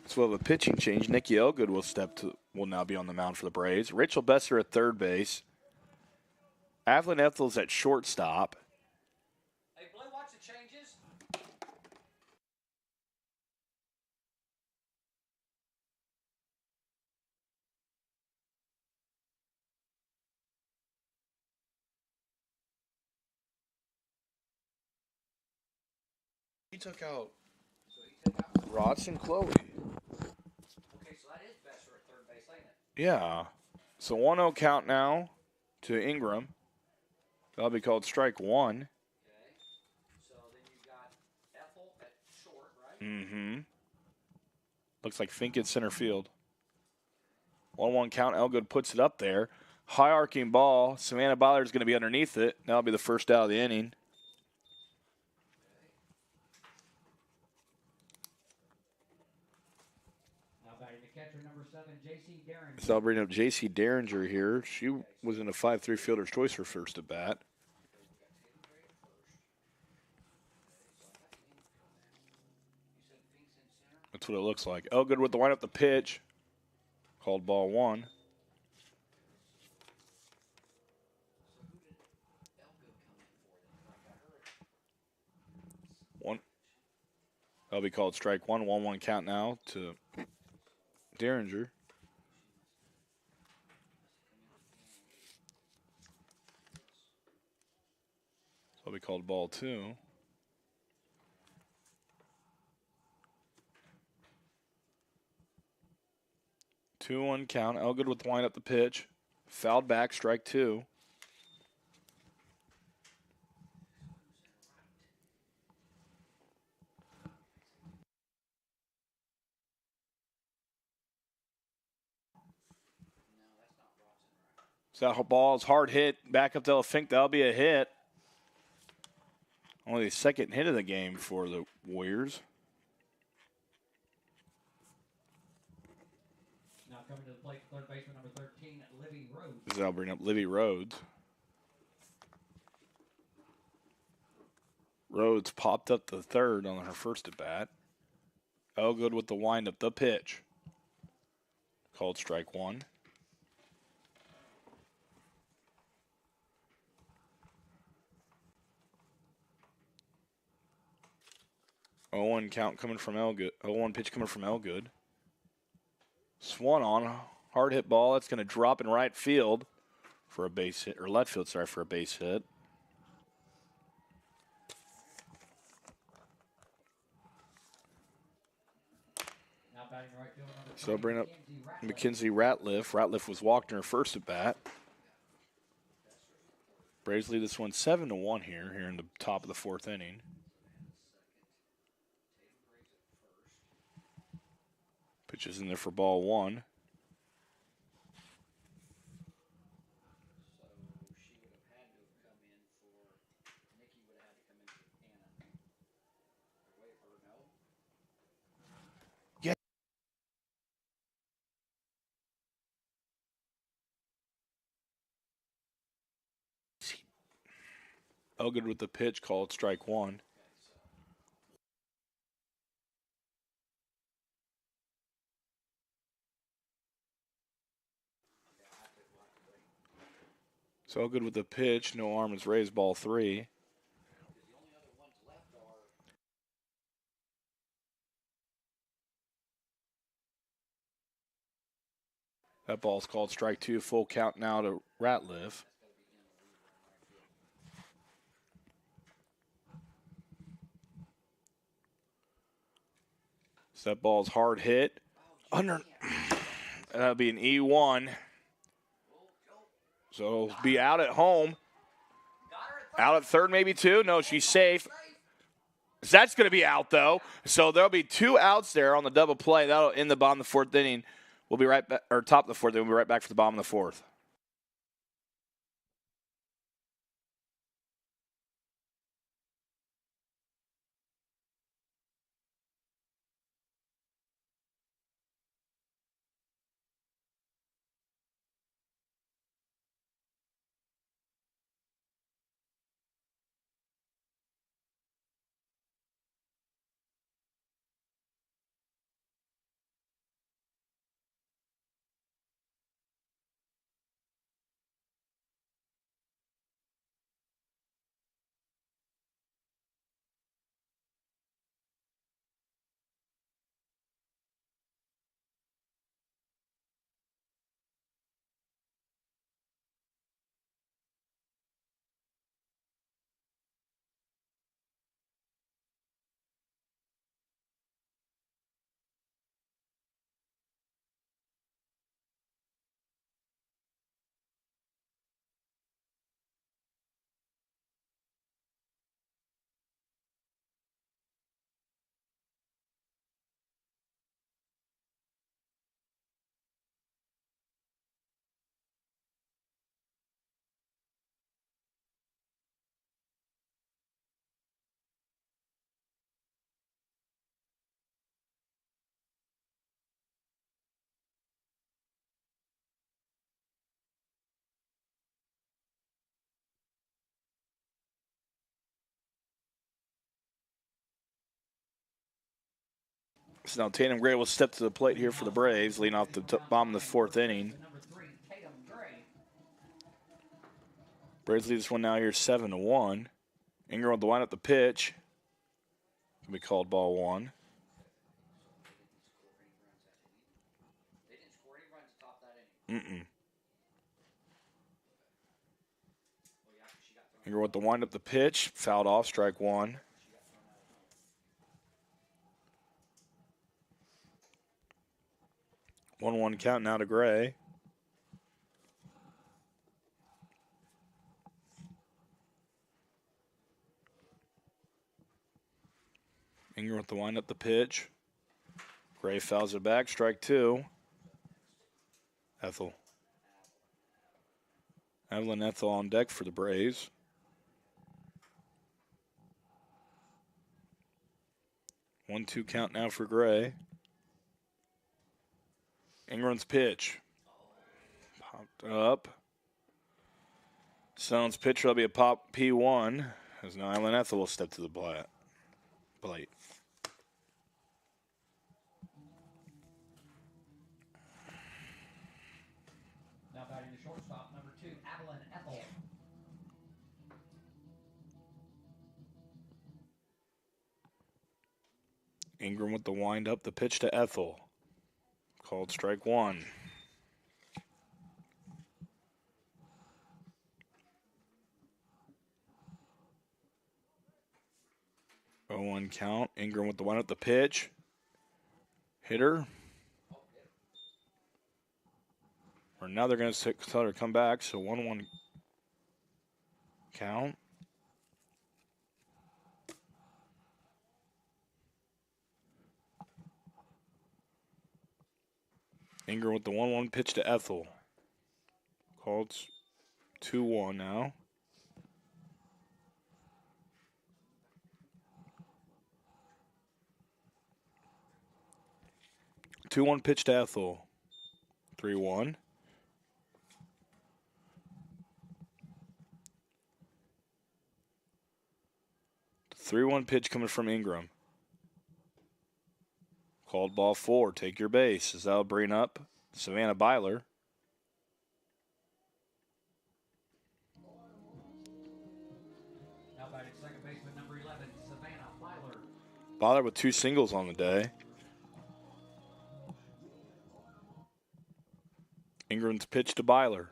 So we'll have a pitching change. Nikki Elgood will now be on the mound for the Braves. Rachel Besser at third base. Evelyn Ethels at shortstop. Hey, Blue, watch the changes. He took out So he took out. Rots and Chloe. Okay, so that is best for a third base, ain't it? Yeah. So 1-0 count now to Ingram. That'll be called strike one. Okay. So then you've got Ethel at short, right? Mm-hmm. Looks like Fink at center field. 1-1 count. Elgood puts it up there. High arcing ball. Savannah Byler's going to be underneath it. That'll be the first out of the inning. Now batting Decatur, number 7, J.C. Derringer. So I'll bring up J.C. Derringer here. She was in a 5-3 fielder's choice for first at bat. That's what it looks like. Elgood with the wind up the pitch. Called ball one. That'll be called strike one. 1-1 count now to Derringer. That'll be called ball two. 2-1 count. Elgood with the wind up the pitch. Fouled back, strike two. So that ball is hard hit. Back up to Fink. That'll be a hit. Only the second hit of the game for the Warriors. Now coming to the plate, third baseman number 13, Livy Rhodes. This is how I'll bring up Livy Rhodes. Rhodes popped up the third on her first at bat. Elgood with the wind up the pitch. Called strike one. Oh, count coming from Elgood. 0-1 pitch coming from Elgood. Swan on. Hard hit ball. That's going to drop in right field for a base hit. Or left field, sorry, for a base hit. Now batting right field number 20, So bring up Mackenzie Ratliff. Ratliff was walked in her first at bat. Braves lead this one 7-1 here in the top of the fourth inning. Pitches in there for ball one. Yeah. Elgood with the pitch called strike one. So Elgood with the pitch, no arm is raised, ball three. That ball's called strike two, full count now to Ratliff. So that ball's hard hit. That'll be an E1. So be out at home. Out at third, maybe two. No, she's safe. That's going to be out, though. So there'll be two outs there on the double play. That'll end the bottom of the fourth inning. We'll be right back, or top of the fourth. We'll be right back for the bottom of the fourth. So now Tatum Gray will step to the plate here for the Braves, leading off the bottom of the 4th inning. Braves lead this one now here 7-1. Ingram with the wind up the pitch. Can be called ball 1. Ingram with the wind up the pitch. Fouled off, strike 1. One count now to Gray. Ingram with the wind up the pitch. Gray fouls it back, strike 2. Ethel. Evelyn Ethel on deck for the Braves. 1-2 count now for Gray. Ingram's pitch. Popped up. Stone's pitch will be a pop P1. As now Evelyn Ethel will step to the plate. Now batting the shortstop, number 2, Evelyn Ethel. Ingram with the wind up, the pitch to Ethel. Called strike 1. Oh, 1 count. Ingram with the wind up the pitch. Hitter. Or now they're going to tell her to come back, so 1-1 count. Ingram with the 1-1 pitch to Ethel. Called 2-1 now. Two-one pitch to Ethel. 3-1. The 3-1 pitch coming from Ingram. Called ball 4. Take your base. As that'll bring up Savannah Byler. Now batting second baseman, number 11, Savannah Byler. Byler with 2 singles on the day. Ingram's pitch to Byler.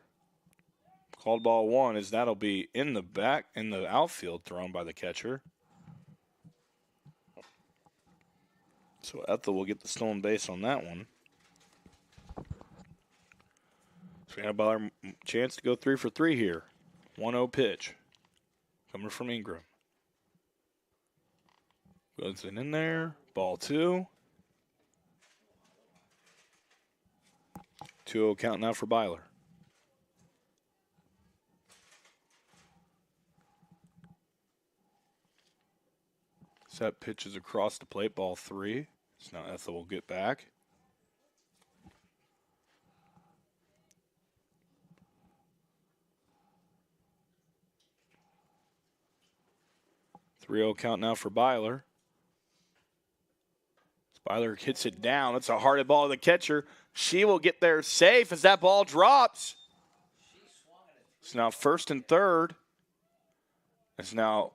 Called ball 1 as that'll be in the outfield, thrown by the catcher. So Ethel will get the stolen base on that one. Savannah Byler chance to go 3 for 3 here. 1-0 pitch coming from Ingram. Goes in there. Ball 2. 2-0 count now for Byler. Set pitches across the plate, ball 3. So now Ethel will get back. Three-0 count now for Byler. Byler hits it down. That's a hard ball to the catcher. She will get there safe as that ball drops. It's now 1st and 3rd. It's now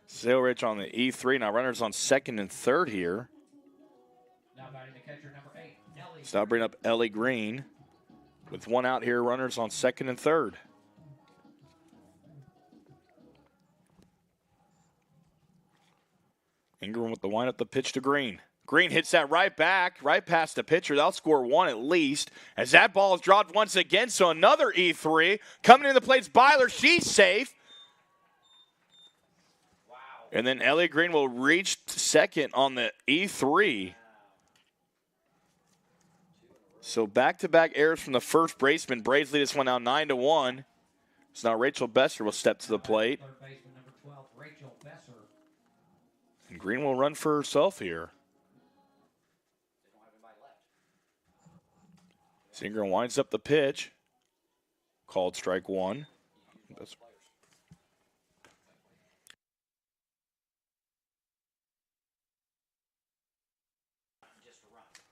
Zale Rich on the E3. Now runners on 2nd and 3rd here. Now batting the catcher, number 8, Ellie. So I'll bring up Ellie Green. With 1 out here, runners on 2nd and 3rd. Ingram with the windup, the pitch to Green. Green hits that right back, right past the pitcher. They'll score 1 at least. As that ball is dropped once again, so another E3. Coming in the plate's Byler. She's safe. Wow. And then Ellie Green will reach 2nd on the E3. So back-to-back errors from the first baseman. Braves lead this one now 9-1. So now Rachel Besser will step to the plate. Third baseman, number 12, Rachel Besser. And Green will run for herself here. They don't have anybody left. Singer winds up the pitch. Called strike 1.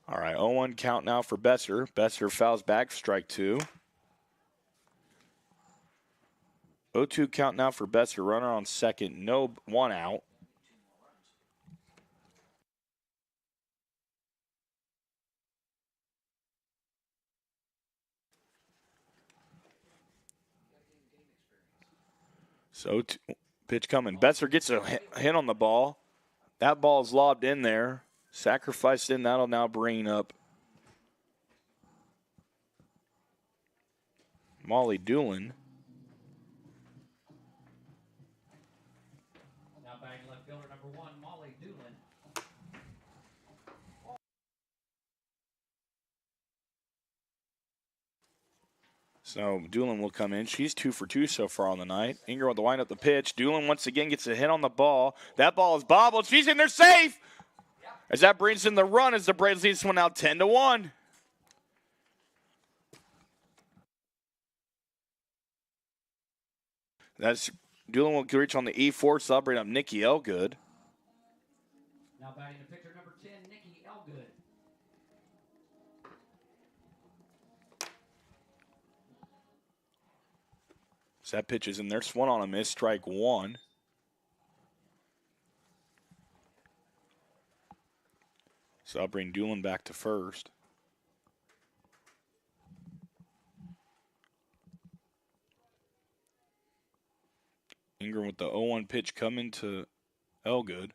All right, 0-1 count now for Besser. Besser fouls back, strike 2. 0-2 count now for Besser. Runner on second, no, 1 out. So pitch coming. Besser gets a hit on the ball. That ball is lobbed in there. Sacrificed in. That'll now bring up Molly Doolin. Now batting left fielder number 1, Molly Doolin. So Doolin will come in. She's 2 for 2 so far on the night. Ingram with the wind up the pitch. Doolin once again gets a hit on the ball. That ball is bobbled. She's in there safe. As that brings in the run as the Braves lead this one out 10-1. That's Doolin will reach on the E4, celebrate up Nikki Elgood. Now batting the pitcher number 10, Nikki Elgood. So that pitch is in there. Swung on a miss, strike 1. So I'll bring Doolin back to first. Ingram with the 0-1 pitch coming to Elgood.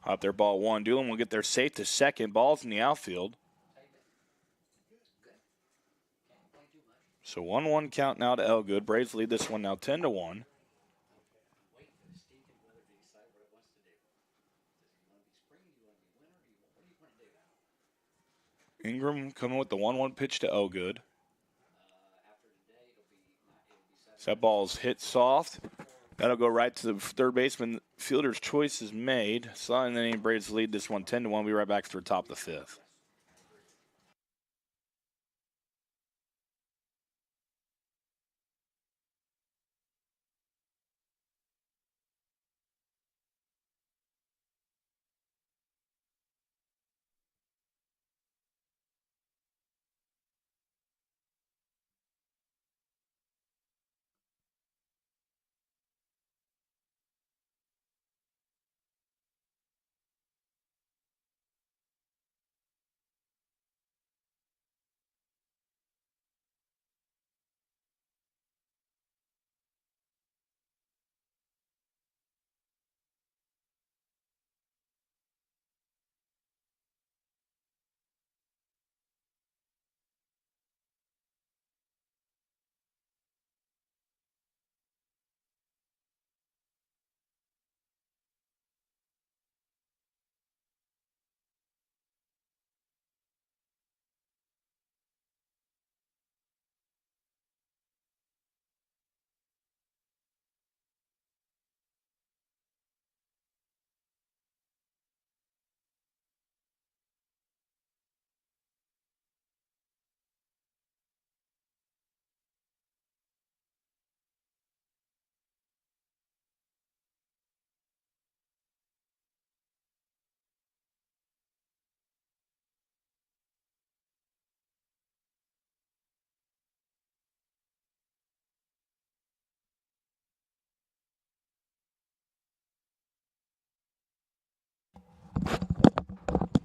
Out there, ball 1. Doolin will get there safe to second. Ball's in the outfield. So 1-1 count now to Elgood. Braves lead this one now 10-1. Ingram coming with the 1-1 pitch to Elgood. So that ball's hit soft. That'll go right to the third baseman. Fielder's choice is made. So and then Braves lead this one 10-1. We'll be right back to the top of the 5th.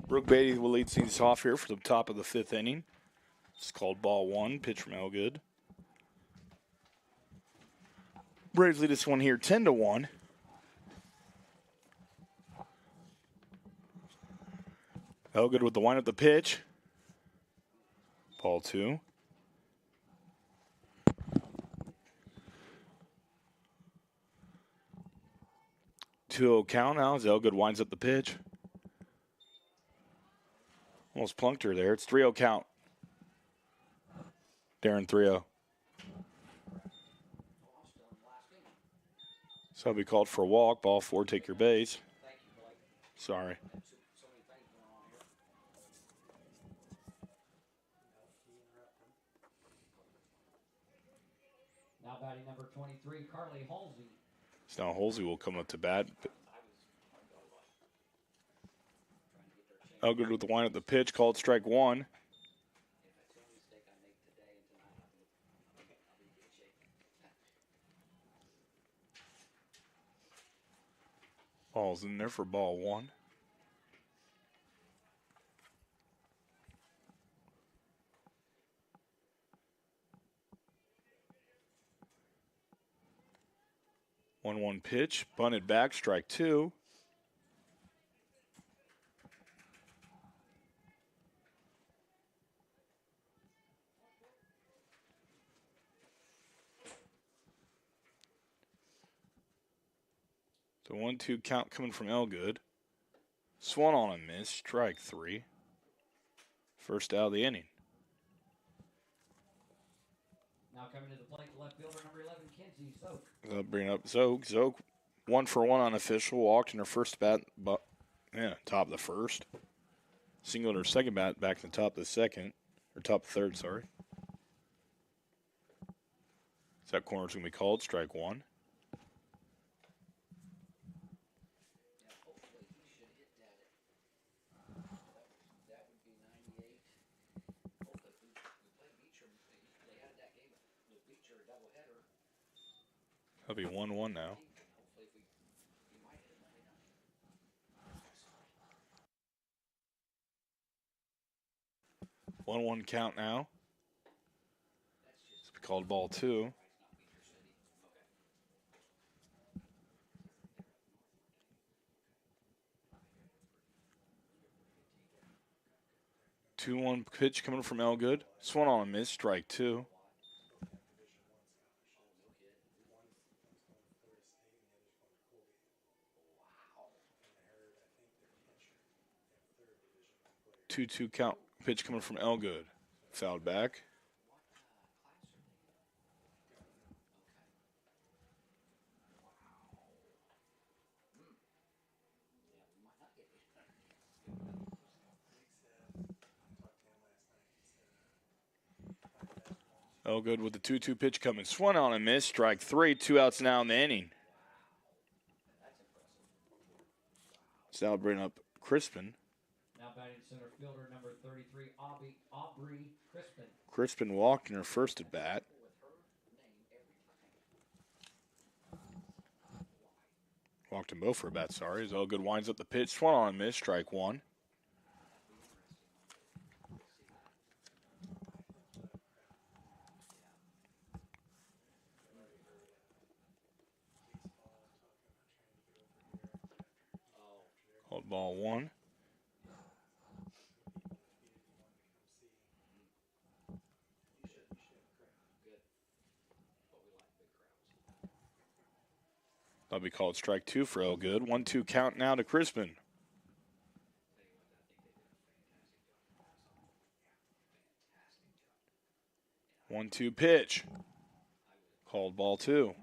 Brooke Beatty will lead things off here for the top of the 5th inning. It's called ball 1, pitch from Elgood. Braves lead this one here 10-1. Elgood with the wind up the pitch. Ball 2. 2-0 count now as Elgood winds up the pitch. Almost plunked her there. It's 3-0 count. Darren 3-0. So I'll be called for a walk. Ball 4, take your base. Sorry. Now batting number 23, Carly Halsey. So now Halsey will come up to bat. Elgood with the wind up the pitch, called strike one. Ball's in there for ball one. One pitch, bunted back, strike two. The 1-2 count coming from Elgood. Swung on and missed, strike three. First out of the inning. Now coming to the plate, left fielder number 11, Kenzie Zoke. They'll bring up Zoke. Zoke, 1-for-1 unofficial, walked in her first bat, but top of the first. Singled her second bat back to the top of the second, or top of the third, sorry. So that corner's going to be called strike one. That'll be 1-1 now. One count now. It's called ball two. Two one pitch coming from Elgood. Swung on a miss, strike two. Two count pitch coming from Elgood. Fouled back. Elgood with the 2-2 pitch coming. Swung on and missed. Strike three. 2 outs now in the inning. So now bring up Crispin. Now batting center fielder number 33, Aubrey Crispin. Crispin walked in her first at bat. Walked in both for a bat, sorry. As Elgood winds up the pitch. Swung on and missed. Strike one. Called ball one. That'll be called strike two for Elgood. 1-2 count now to Crispin. One-two pitch. Called ball two.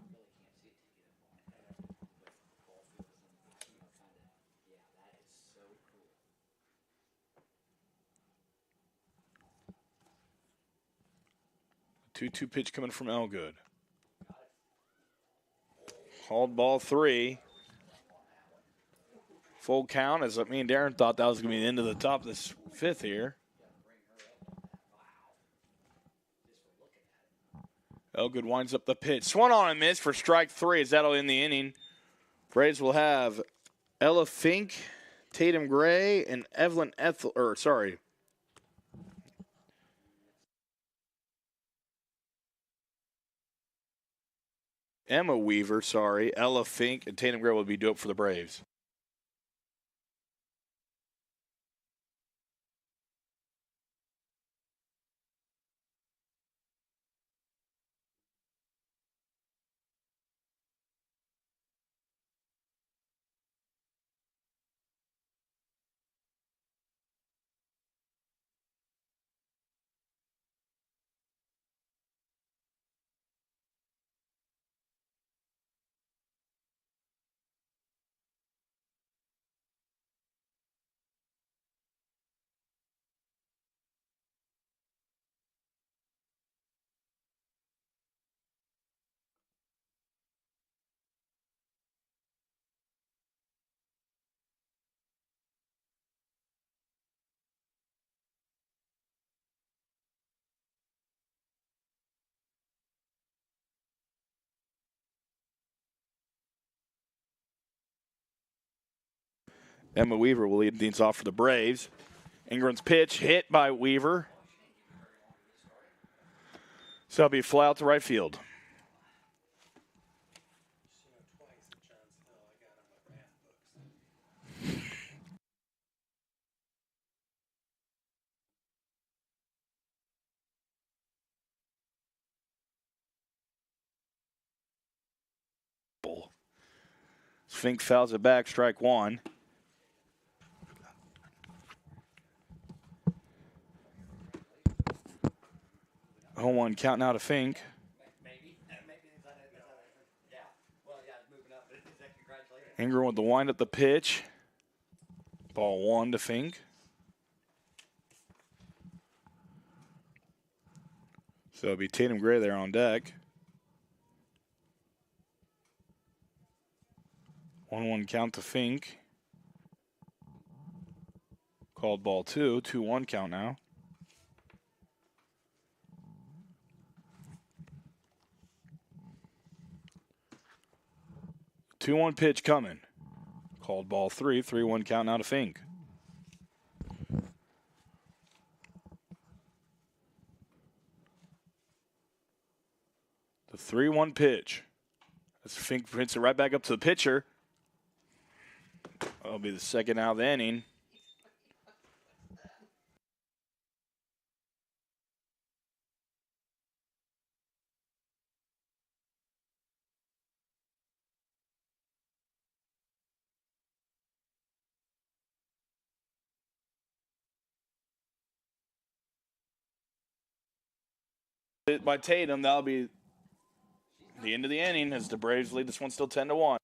Two pitch coming from Elgood. Called ball three. Full count, as me and Darren thought that was going to be the end of the top of this fifth here. Elgood winds up the pitch. Swung on and missed for strike three as that'll end the inning. Braves will have Ella Fink, Tatum Gray, and Evelyn Emma Weaver, Ella Fink, and Tatum Gray will be due up for the Braves. Emma Weaver will lead things off for the Braves. Ingram's pitch hit by Weaver. So it'll be fly out to right field. Fink fouls it back, strike one. Home one count now to Fink. Ingram with the wind up the pitch. Ball one to Fink. So it'll be Tatum Gray there on deck. 1-1 count to Fink. Called ball two. 2-1 count now. Two 2-1 pitch coming. Called ball three. 3-1 count now to Fink. The 3-1 pitch. As Fink hits it right back up to the pitcher. That'll be the second out of the inning. By Tatum, that'll be the end of the inning as the Braves lead this one still 10-1.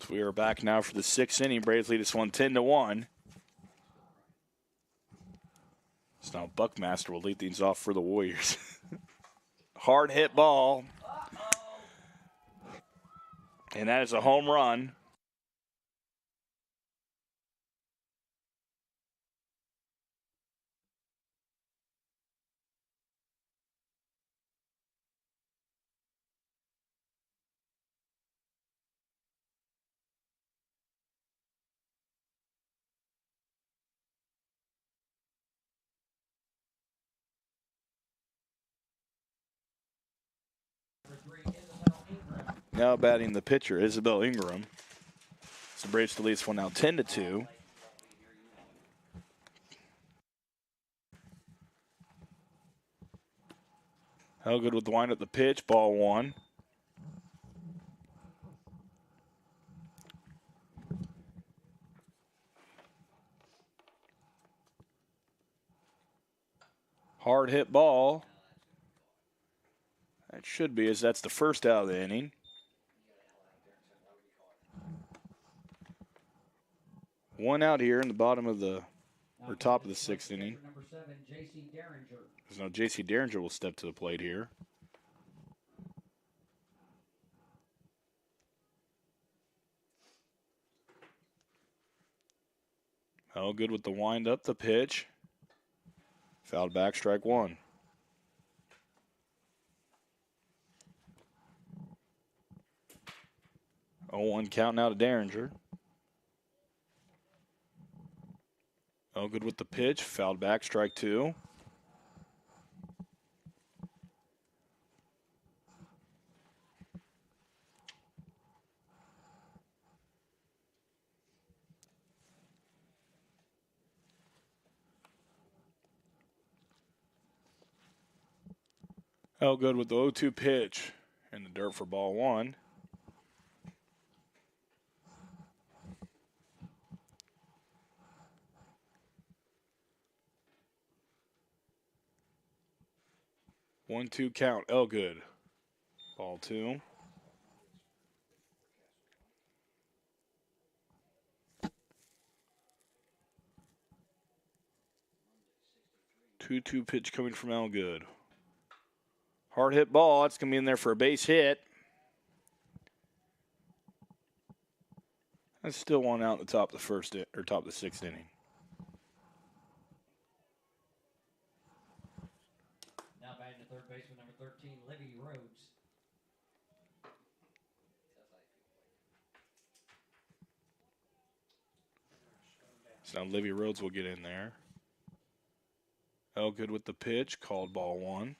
So we are back now for the sixth inning. Braves lead this one 10-1. So now Buckmaster will lead things off for the Warriors. Hard hit ball. And that is a home run. Now batting the pitcher, Isabel Ingram. So Braves to lead this one now 10-2. Helgood with the wind up the pitch, ball one. Hard hit ball. That should be, as that's the first out of the inning. One out here in the bottom of the, or top of the sixth inning. So now J.C. Derringer will step to the plate here. Oh, good with the wind up the pitch. Fouled back, strike one. 0-1 count now to Derringer. Good with the pitch. Fouled back, strike 2. Good with the 0-2 pitch. In the dirt for ball 1. One, 2 count. Good. Ball 2. Two pitch coming from Elgood. Hard hit ball. That's going to be in there for a base hit. That's still one out in the top of the first or top of the 6th inning. Now batting to third baseman number 13, Livy Rhodes. So now Livy Rhodes will get in there. Good with the pitch. Called ball 1.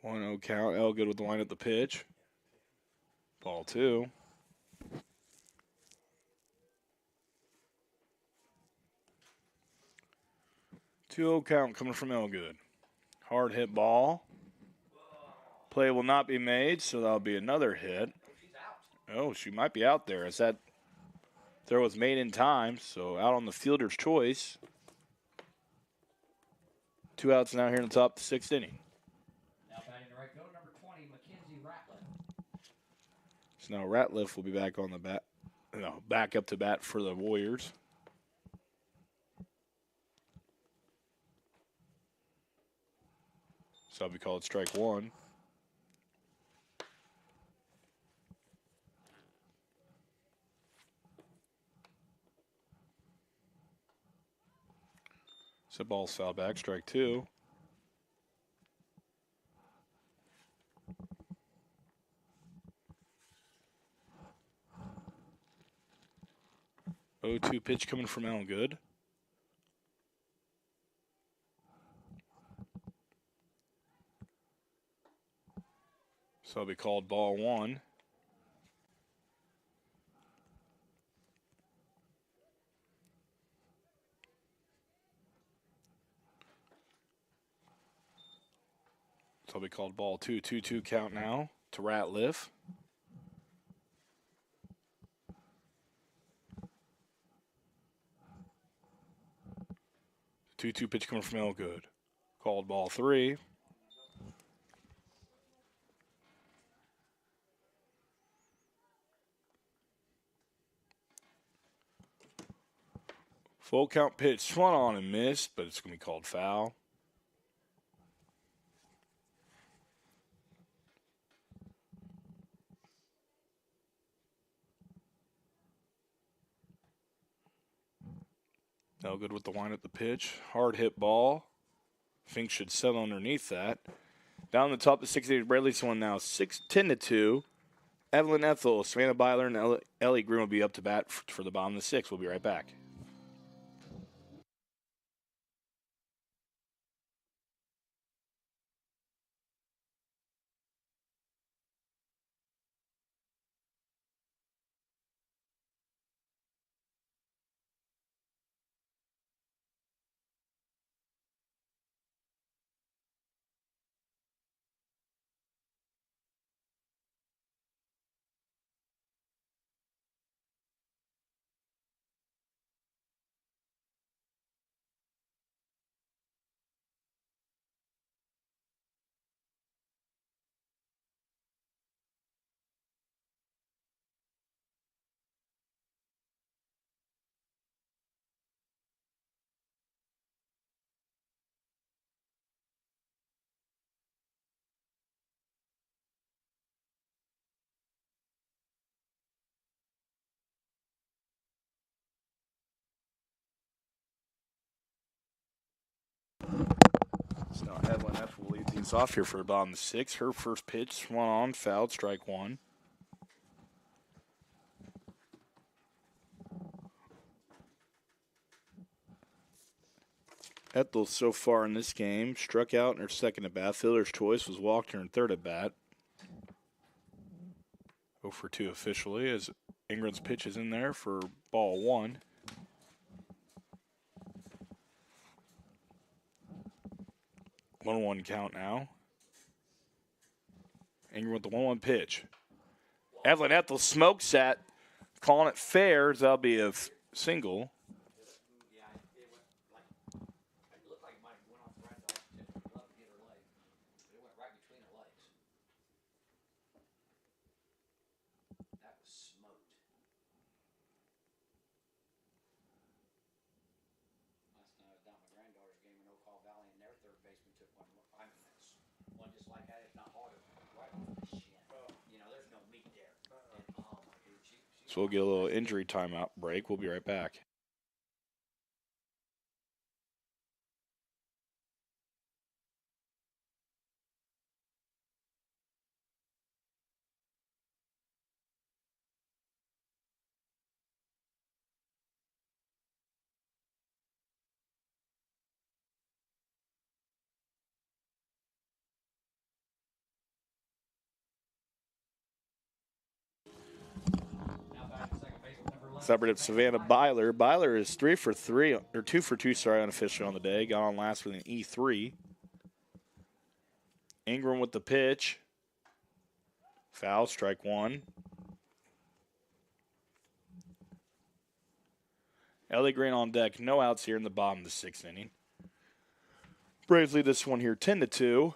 One 0 count. Good with the line at the pitch. Ball 2. 2-0 count coming from Elgood. Hard hit ball. Play will not be made, so that'll be another hit. Oh, she might be out there. As that throw was made in time, so out on the fielder's choice. 2 outs now here in the top of the 6th inning. Now batting to right field, number 20, Mackenzie Ratliff. So now Ratliff will be back on the bat. No, back up to bat for the Warriors. So that'll be called strike 1. So ball's foul back, strike 2. Oh, 2 pitch coming from Elgood. So it'll be called ball 1. So it'll be called ball 2. 2-2 count now to Ratliff. Two pitch coming from Elgood. Called ball 3. Full count pitch, swung on and missed, but it's going to be called foul. Elgood with the line at the pitch. Hard hit ball. Fink should settle underneath that. Down the top of the 6th inning, Bradley's one now 10-2. Evelyn Ethel, Savannah Byler, and Ellie Green will be up to bat for the bottom of the 6th. We'll be right back. So now Evelyn F will lead things off here for the bottom of the 6th. Her first pitch, swung on, fouled, strike 1. Ethel so far in this game struck out in her second at bat. Fielder's choice was walked in her third at bat. 0 for 2 officially as Ingram's pitch is in there for ball 1. One count now. Ingram with the 1-1 pitch. Evelyn Ethel smokes that, calling it fair. That'll be a single. So we'll get a little injury timeout break. We'll be right back. Separative Savannah Byler. Byler is 3 for 3, or 2 for 2, sorry, unofficially on the day. Got on last with an E3. Ingram with the pitch. Foul, strike 1. Ellie Green on deck. No outs here in the bottom of the 6th inning. Braves lead this one here 10-2.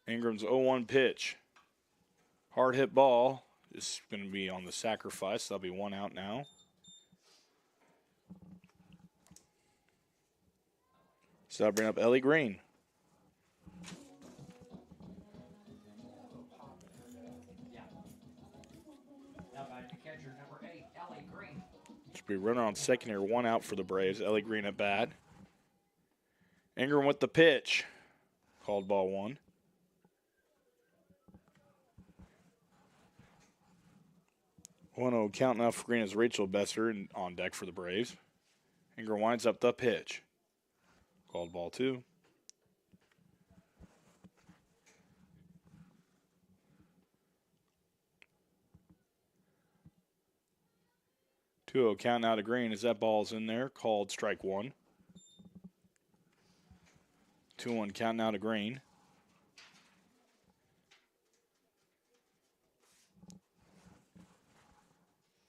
Ingram's 0-1 pitch. Hard hit ball is going to be on the sacrifice. That'll be 1 out now. So that'll bring up Ellie Green. Should be runner on second here. 1 out for the Braves. Ellie Green at bat. Ingram with the pitch. Called ball 1. 1-0 count now for Green as Rachel Besser on deck for the Braves. Ingram winds up the pitch. Called ball 2. Two-0 count now to Green as that ball's in there. Called strike 1. 2-1 count now to Green.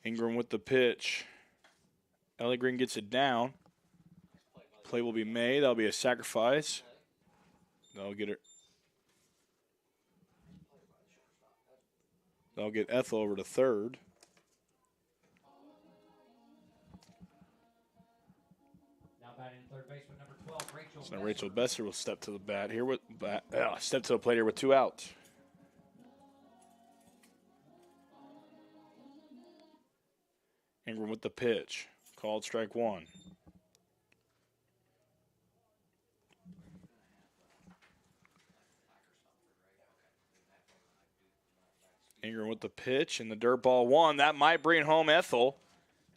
Ingram with the pitch. Ellie Green gets it down. Play will be made. That'll be a sacrifice. They'll get it. They'll get Ethel over to third. Now batting third baseman number 12, Rachel. So now Rachel Besser will step to the bat here with step to the plate here with 2 outs. Ingram with the pitch. Called strike 1. Ingram with the pitch and the dirt ball 1. That might bring home Ethel.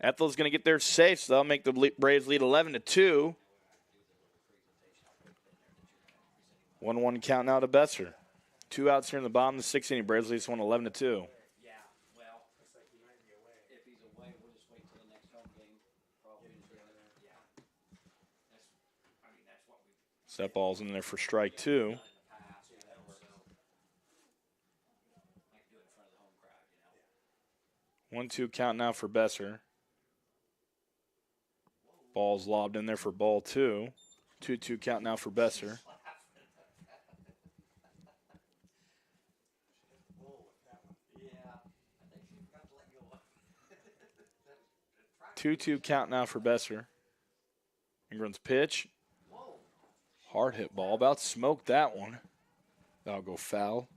Ethel's going to get there safe, so that'll make the Braves lead 11-2. 1-1 count now to Besser. 2 outs here in the bottom of the 6th inning. Braves lead this one 11-2. That ball's in there for strike 2. 1-2 count now for Besser. Ball's lobbed in there for ball 2. 2-2 count now for Besser. 2-2 count now for Besser. Ingram's pitch. Hard hit ball. About smoked that one. That'll go foul.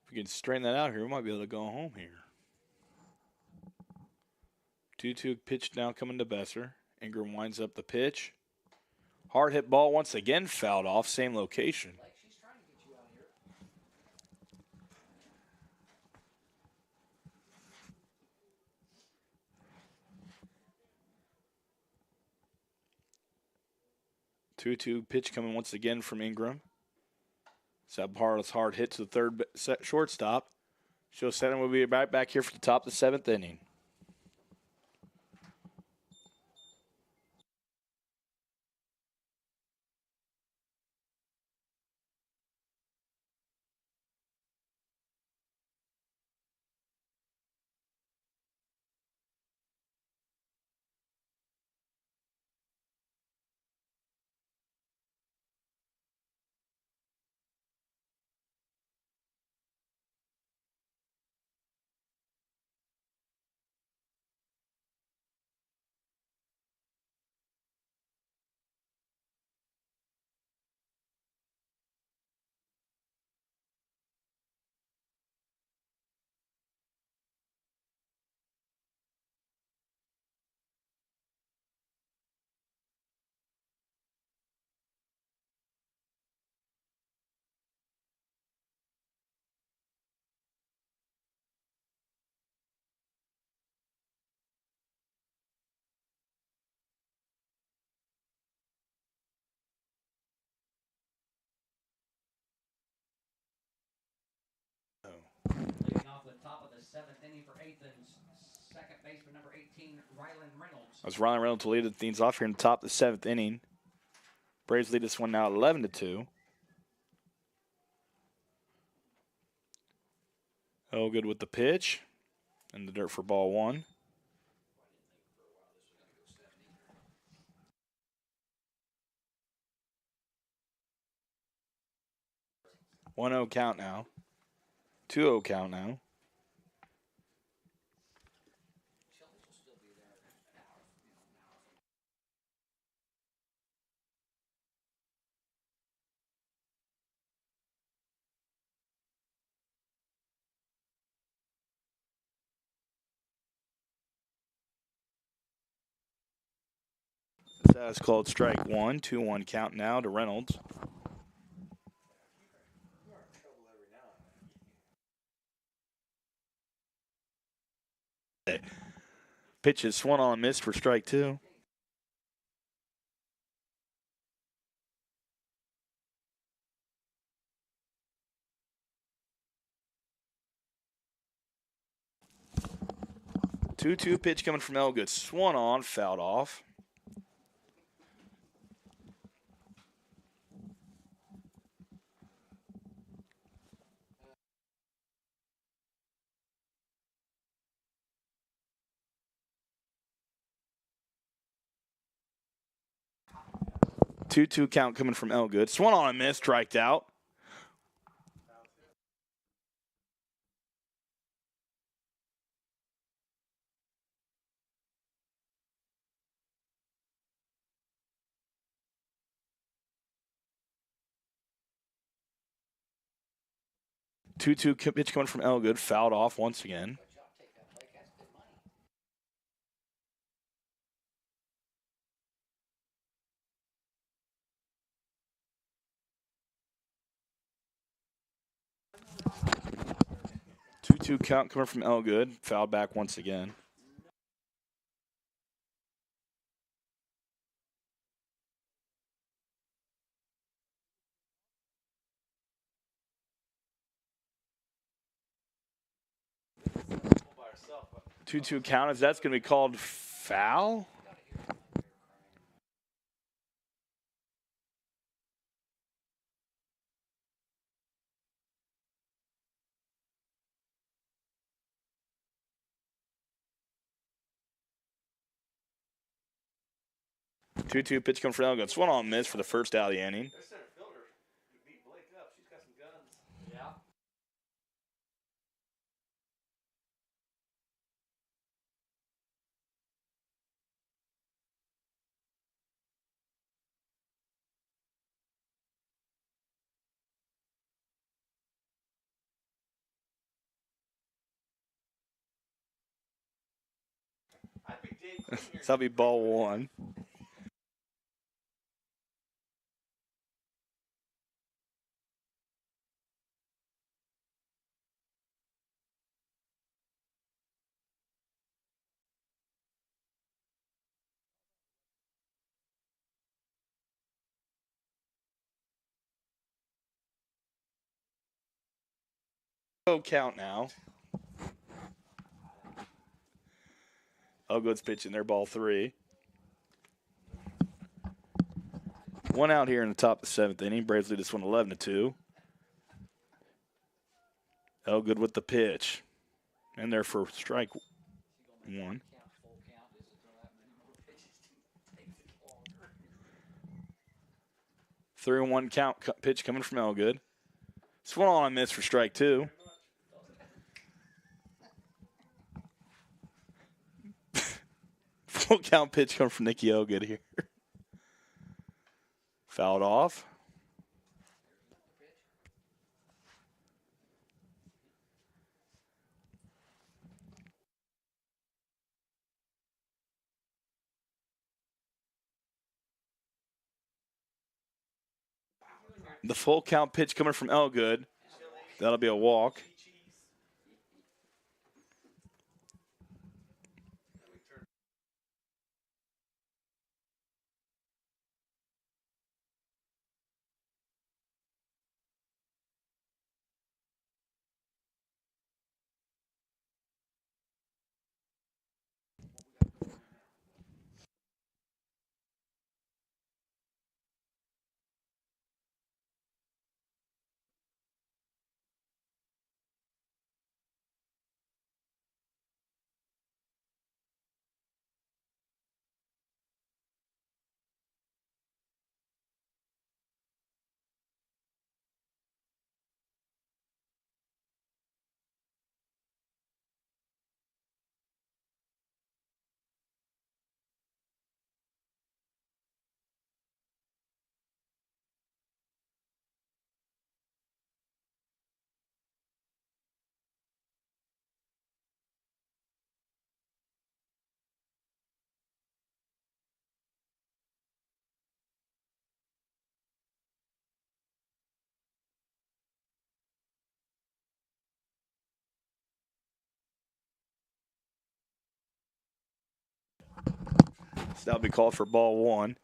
If we can straighten that out here, we might be able to go home here. 2-2 pitch now coming to Besser. Ingram winds up the pitch. Hard hit ball once again fouled off. Same location. 2-2 pitch coming once again from Ingram. Sabhar's hard hit to the third shortstop. Show center will be right back here for the top of the 7th inning. Leading off the top of the 7th inning for Athens, second baseman number 18, Rylan Reynolds. That's Rylan Reynolds to lead the things off here in the top of the 7th inning. Braves lead this one now 11-2. Oh, good with the pitch. And the dirt for ball 1. 1-0 count now. 2-0 count now. That's called strike 1. 2-1 count now to Reynolds. Pitch is swung on and missed for strike 2. Two pitch coming from Elgood. Swung on, fouled off. Two count coming from Elgood. Swung on and missed, striked out. Two pitch coming from Elgood, fouled off once again. Two count coming from Elgood, fouled back once again. Two count, is that's going to be called foul? Two pitch coming from Elgood. Swung on miss for the first out of the inning. Yeah. 'd be So that'll be ball one. Count now. Elgood's pitching their ball three. One out here in the top of the seventh inning. Braves lead this one 11-2. Elgood with the pitch. And there for strike one. 3-1 count pitch coming from Elgood. Swung on a miss for strike two. Full count pitch coming from Nicky Elgood here. Fouled off. The full count pitch coming from Elgood. That'll be a walk. So that'll be called for ball one.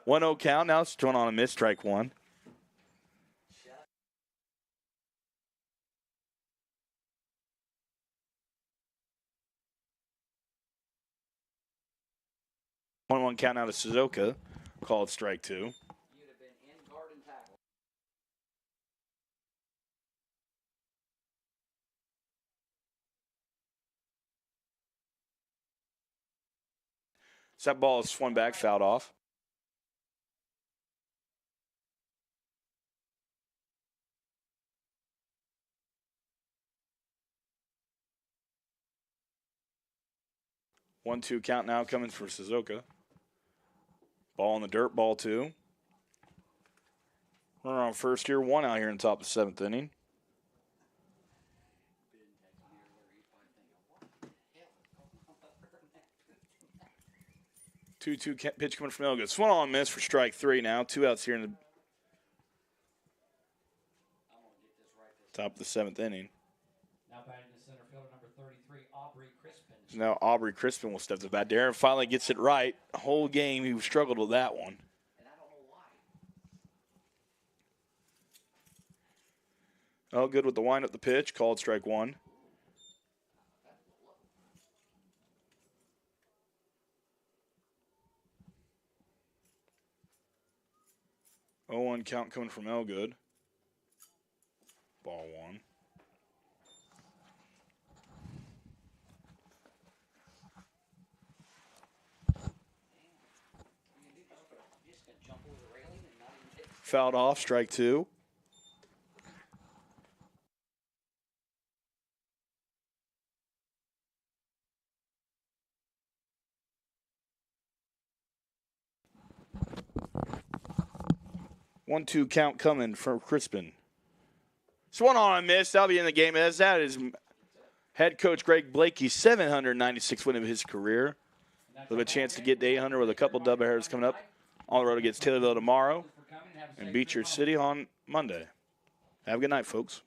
One 0 count. Now it's thrown on a miss, strike one. One count out of Suzuka. Called strike two. So that ball is swung back, fouled off. One 2 count now coming for Suzuka. Ball in the dirt, ball two. Runner on first here, one out here in the top of the seventh inning. 2-2 pitch coming from Elgood. Swung on miss for strike three now. Two outs here in the top of the seventh inning. Now batting to center fielder number 33, Aubrey Crispin. So now Aubrey Crispin will step to the bat. Darren finally gets it right. The whole game he struggled with that one. And I don't know why. Elgood with the wind up the pitch. Called strike one. 0-1 count coming from Elgood. Ball one. Fouled off, strike two. 1-2 count coming from Crispin. Swung on a miss. That'll be in the game. As that is head coach Greg Blakey's 796th win of his career. With a chance to get to 800 with a couple doubleheaders coming up. On the road against Taylorville tomorrow and Beecher City on Monday. Have a good night, folks.